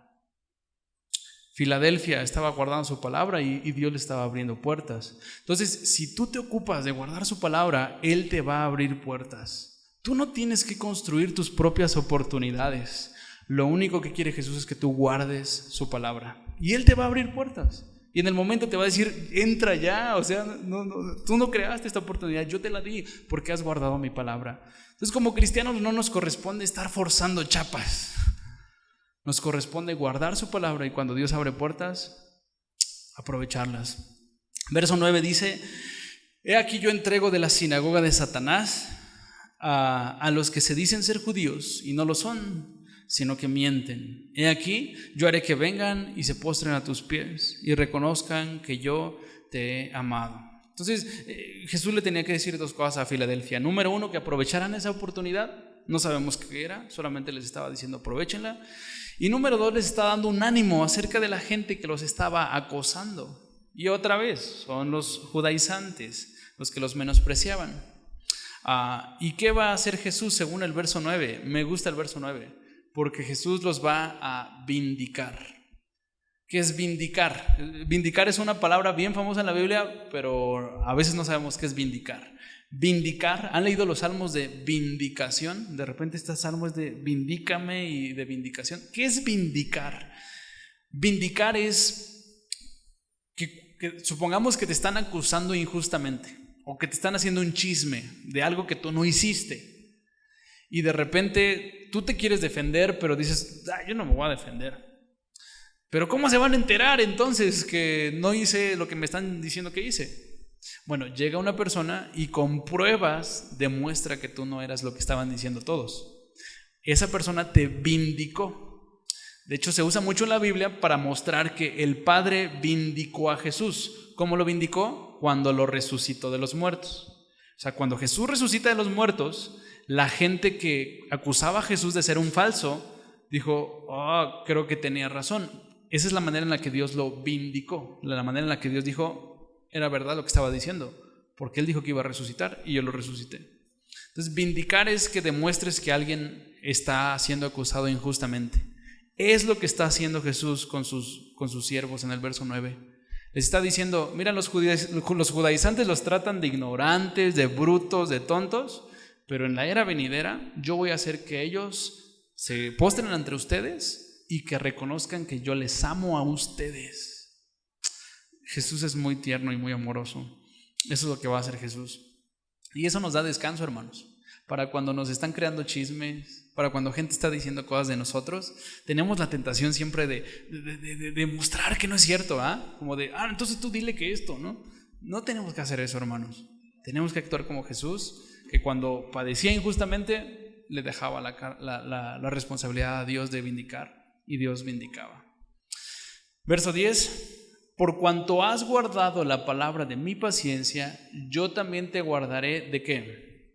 Filadelfia estaba guardando su palabra y Dios le estaba abriendo puertas. Entonces, si tú te ocupas de guardar su palabra, Él te va a abrir puertas. Tú no tienes que construir tus propias oportunidades. Lo único que quiere Jesús es que tú guardes su palabra. Y Él te va a abrir puertas. Y en el momento te va a decir, entra ya. O sea, tú no creaste esta oportunidad, yo te la di porque has guardado mi palabra. Entonces, como cristianos no nos corresponde estar forzando chapas. Nos corresponde guardar su palabra y cuando Dios abre puertas, aprovecharlas. Verso 9 dice, he aquí yo entrego de la sinagoga de Satanás a los que se dicen ser judíos y no lo son, sino que mienten. He aquí yo haré que vengan y se postren a tus pies y reconozcan que yo te he amado. Entonces Jesús le tenía que decir dos cosas a Filadelfia. Número uno, que aprovecharan esa oportunidad. No sabemos qué era, solamente les estaba diciendo aprovechenla. Y número dos, les está dando un ánimo acerca de la gente que los estaba acosando. Y otra vez, son los judaizantes, los que los menospreciaban. ¿Y qué va a hacer Jesús según el verso 9? Me gusta el verso 9, porque Jesús los va a vindicar. ¿Qué es vindicar? Vindicar es una palabra bien famosa en la Biblia, pero a veces no sabemos qué es vindicar. Vindicar, ¿han leído los salmos de vindicación? De repente estos salmos de vindícame y de vindicación. ¿Qué es vindicar? Vindicar es que supongamos que te están acusando injustamente o que te están haciendo un chisme de algo que tú no hiciste y de repente tú te quieres defender, pero dices, yo no me voy a defender. Pero ¿cómo se van a enterar entonces que no hice lo que me están diciendo que hice? Bueno, llega una persona y con pruebas demuestra que tú no eras lo que estaban diciendo todos. Esa persona te vindicó. De hecho, se usa mucho en la Biblia para mostrar que el Padre vindicó a Jesús. ¿Cómo lo vindicó? Cuando lo resucitó de los muertos. O sea, cuando Jesús resucita de los muertos, la gente que acusaba a Jesús de ser un falso, dijo, creo que tenía razón. Esa es la manera en la que Dios lo vindicó, la manera en la que Dios dijo, era verdad lo que estaba diciendo, porque Él dijo que iba a resucitar y yo lo resucité. Entonces, vindicar es que demuestres que alguien está siendo acusado injustamente. Es lo que está haciendo Jesús con sus siervos en el verso 9. Les está diciendo, mira, los judaizantes los tratan de ignorantes, de brutos, de tontos, pero en la era venidera yo voy a hacer que ellos se postren ante ustedes y que reconozcan que yo les amo a ustedes. Jesús es muy tierno y muy amoroso. Eso es lo que va a hacer Jesús. Y eso nos da descanso, hermanos. Para cuando nos están creando chismes, para cuando gente está diciendo cosas de nosotros, tenemos la tentación siempre de mostrar que no es cierto, como de, entonces tú dile que esto, ¿no? No tenemos que hacer eso, hermanos. Tenemos que actuar como Jesús, que cuando padecía injustamente, le dejaba la responsabilidad a Dios de vindicar, y Dios vindicaba. Verso 10. Por cuanto has guardado la palabra de mi paciencia, yo también te guardaré ¿de qué?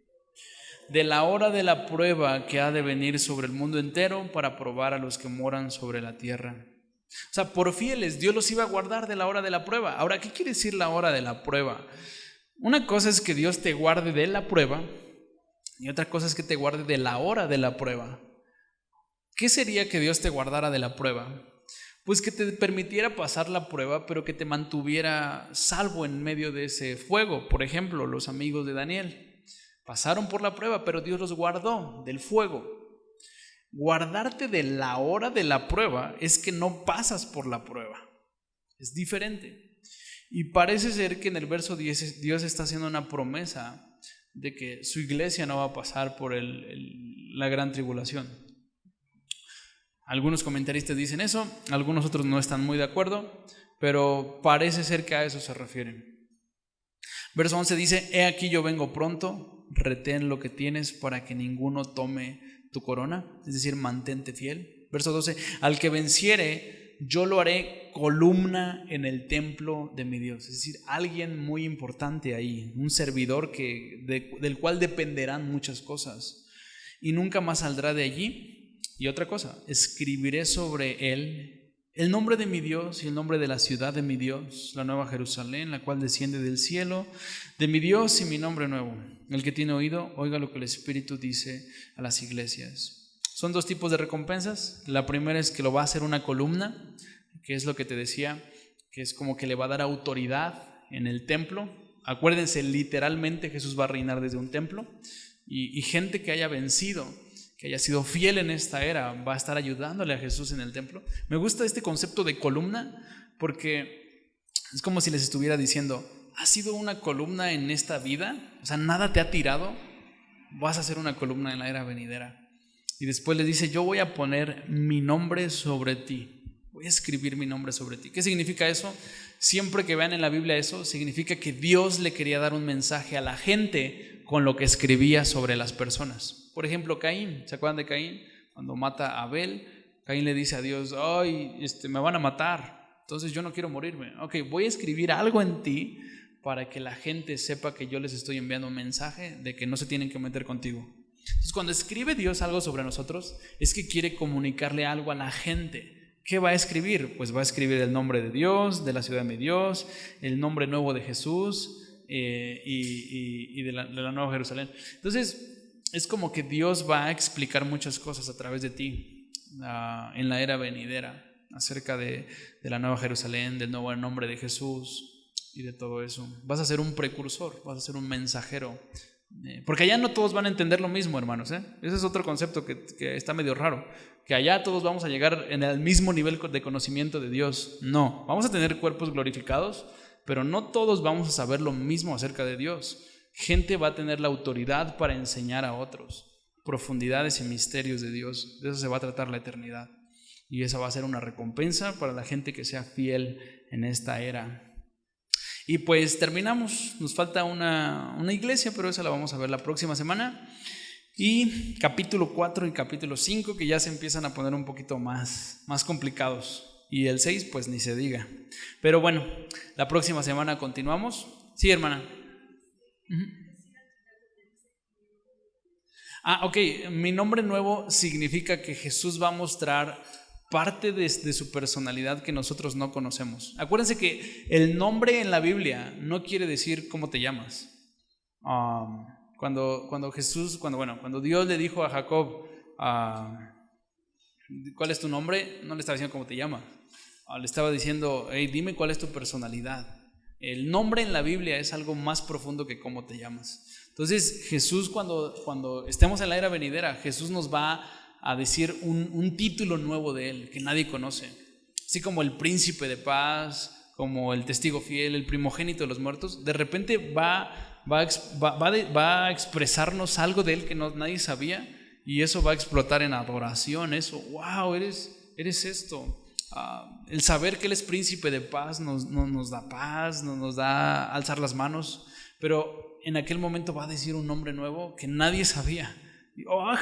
De la hora de la prueba que ha de venir sobre el mundo entero para probar a los que moran sobre la tierra. O sea, por fieles, Dios los iba a guardar de la hora de la prueba. Ahora, ¿qué quiere decir la hora de la prueba? Una cosa es que Dios te guarde de la prueba y otra cosa es que te guarde de la hora de la prueba. ¿Qué sería que Dios te guardara de la prueba? Pues que te permitiera pasar la prueba, pero que te mantuviera salvo en medio de ese fuego. Por ejemplo, los amigos de Daniel pasaron por la prueba, pero Dios los guardó del fuego. Guardarte de la hora de la prueba es que no pasas por la prueba. Es diferente. Y parece ser que en el verso 10 Dios está haciendo una promesa de que su iglesia no va a pasar por la gran tribulación. Algunos comentaristas dicen eso, algunos otros no están muy de acuerdo, pero parece ser que a eso se refieren. Verso 11 dice: he aquí yo vengo pronto, retén lo que tienes para que ninguno tome tu corona, es decir, mantente fiel. Verso 12: al que venciere, yo lo haré columna en el templo de mi Dios. Es decir, alguien muy importante ahí, un servidor del cual dependerán muchas cosas, y nunca más saldrá de allí. Y otra cosa, escribiré sobre él el nombre de mi Dios y el nombre de la ciudad de mi Dios, la nueva Jerusalén, la cual desciende del cielo, de mi Dios, y mi nombre nuevo. El que tiene oído, oiga lo que el Espíritu dice a las iglesias. Son dos tipos de recompensas. La primera es que lo va a hacer una columna, que es lo que te decía, que es como que le va a dar autoridad en el templo. Acuérdense, literalmente Jesús va a reinar desde un templo, y gente que haya vencido, que haya sido fiel en esta era, va a estar ayudándole a Jesús en el templo. Me gusta este concepto de columna, porque es como si les estuviera diciendo: ¿has sido una columna en esta vida? O sea, nada te ha tirado, vas a ser una columna en la era venidera. Y después le dice: yo voy a poner mi nombre sobre ti, voy a escribir mi nombre sobre ti. ¿Qué significa eso? Siempre que vean en la Biblia eso, significa que Dios le quería dar un mensaje a la gente con lo que escribía sobre las personas. Por ejemplo, Caín, ¿se acuerdan de Caín? Cuando mata a Abel, Caín le dice a Dios: ay, me van a matar, entonces yo no quiero morirme. Ok, voy a escribir algo en ti para que la gente sepa que yo les estoy enviando un mensaje de que no se tienen que meter contigo. Entonces, cuando escribe Dios algo sobre nosotros, es que quiere comunicarle algo a la gente. ¿Qué va a escribir? Pues va a escribir el nombre de Dios, de la ciudad de mi Dios, el nombre nuevo de Jesús, y de la nueva Jerusalén. Entonces, es como que Dios va a explicar muchas cosas a través de ti en la era venidera, acerca de la nueva Jerusalén, del nuevo nombre de Jesús y de todo eso. Vas a ser un precursor, vas a ser un mensajero, porque allá no todos van a entender lo mismo, hermanos, ¿eh? Ese es otro concepto que está medio raro, que allá todos vamos a llegar en el mismo nivel de conocimiento de Dios. No, vamos a tener cuerpos glorificados, pero no todos vamos a saber lo mismo acerca de Dios. Gente va a tener la autoridad para enseñar a otros profundidades y misterios de Dios. De eso se va a tratar la eternidad, y esa va a ser una recompensa para la gente que sea fiel en esta era. Y pues terminamos, nos falta una iglesia, pero esa la vamos a ver la próxima semana. Y capítulo 4 y capítulo 5, que ya se empiezan a poner un poquito más complicados. Y el 6 pues ni se diga. Pero bueno, la próxima semana continuamos. Sí, hermana. Ok, mi nombre nuevo significa que Jesús va a mostrar parte de su personalidad que nosotros no conocemos. Acuérdense que el nombre en la Biblia no quiere decir cómo te llamas. Cuando Dios le dijo a Jacob, ¿cuál es tu nombre? No le estaba diciendo cómo te llamas, le estaba diciendo: hey, dime cuál es tu personalidad. El nombre en la Biblia es algo más profundo que cómo te llamas. Entonces Jesús, cuando estemos en la era venidera, Jesús nos va a decir un título nuevo de Él que nadie conoce, así como el príncipe de paz, como el testigo fiel, el primogénito de los muertos. De repente va a expresarnos algo de Él que nadie sabía, y eso va a explotar en adoración. Eso, wow, eres esto. El saber que Él es príncipe de paz nos da paz, nos da alzar las manos, pero en aquel momento va a decir un nombre nuevo que nadie sabía.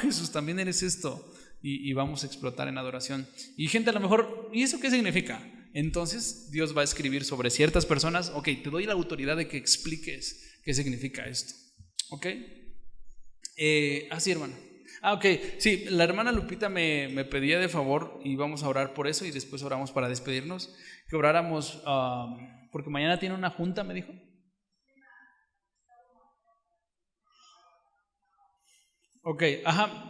Jesús, también eres esto. Y vamos a explotar en adoración. Y gente, a lo mejor, ¿y eso qué significa? Entonces Dios va a escribir sobre ciertas personas: ok, te doy la autoridad de que expliques qué significa esto. Ok, así, hermano. Ok, sí, la hermana Lupita me pedía de favor, y vamos a orar por eso, y después oramos para despedirnos, que oráramos, porque mañana tiene una junta, me dijo. Ok,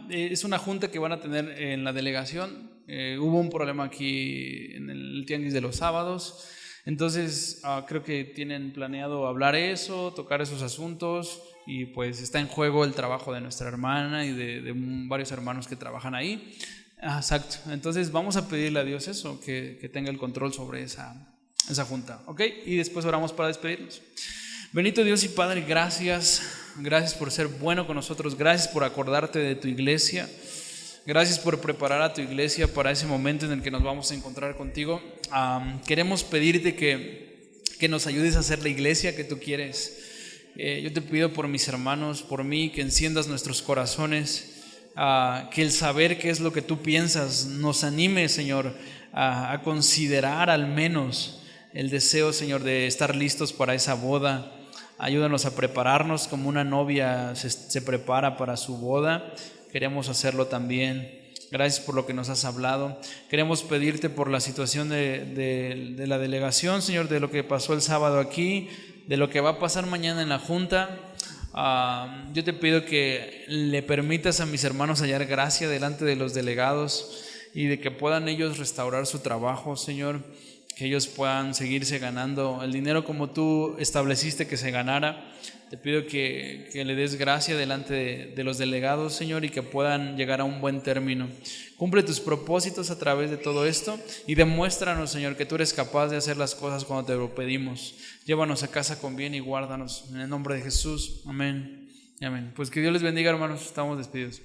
es una junta que van a tener en la delegación. Hubo un problema aquí en el tianguis de los sábados, entonces creo que tienen planeado hablar eso, tocar esos asuntos, y pues está en juego el trabajo de nuestra hermana y de varios hermanos que trabajan ahí. Exacto, entonces vamos a pedirle a Dios eso, que tenga el control sobre esa junta, ok, y después oramos para despedirnos. Bendito Dios y Padre, gracias Gracias por ser bueno con nosotros. Gracias por acordarte de tu iglesia. Gracias por preparar a tu iglesia para ese momento en el que nos vamos a encontrar contigo. Queremos pedirte que nos ayudes a hacer la iglesia que tú quieres. Yo te pido por mis hermanos, por mí, que enciendas nuestros corazones, que el saber qué es lo que tú piensas nos anime, Señor, a considerar al menos el deseo, Señor, de estar listos para esa boda. Ayúdanos a prepararnos como una novia se prepara para su boda. Queremos hacerlo también. Gracias por lo que nos has hablado. Queremos pedirte por la situación de la delegación, Señor, de lo que pasó el sábado aquí, de lo que va a pasar mañana en la junta. Yo te pido que le permitas a mis hermanos hallar gracia delante de los delegados y de que puedan ellos restaurar su trabajo, Señor, que ellos puedan seguirse ganando el dinero como tú estableciste que se ganara. Te pido que le des gracia delante de los delegados, Señor, y que puedan llegar a un buen término. Cumple tus propósitos a través de todo esto y demuéstranos, Señor, que tú eres capaz de hacer las cosas cuando te lo pedimos. Llévanos a casa con bien y guárdanos. En el nombre de Jesús. Amén. Amén. Pues que Dios les bendiga, hermanos. Estamos despedidos.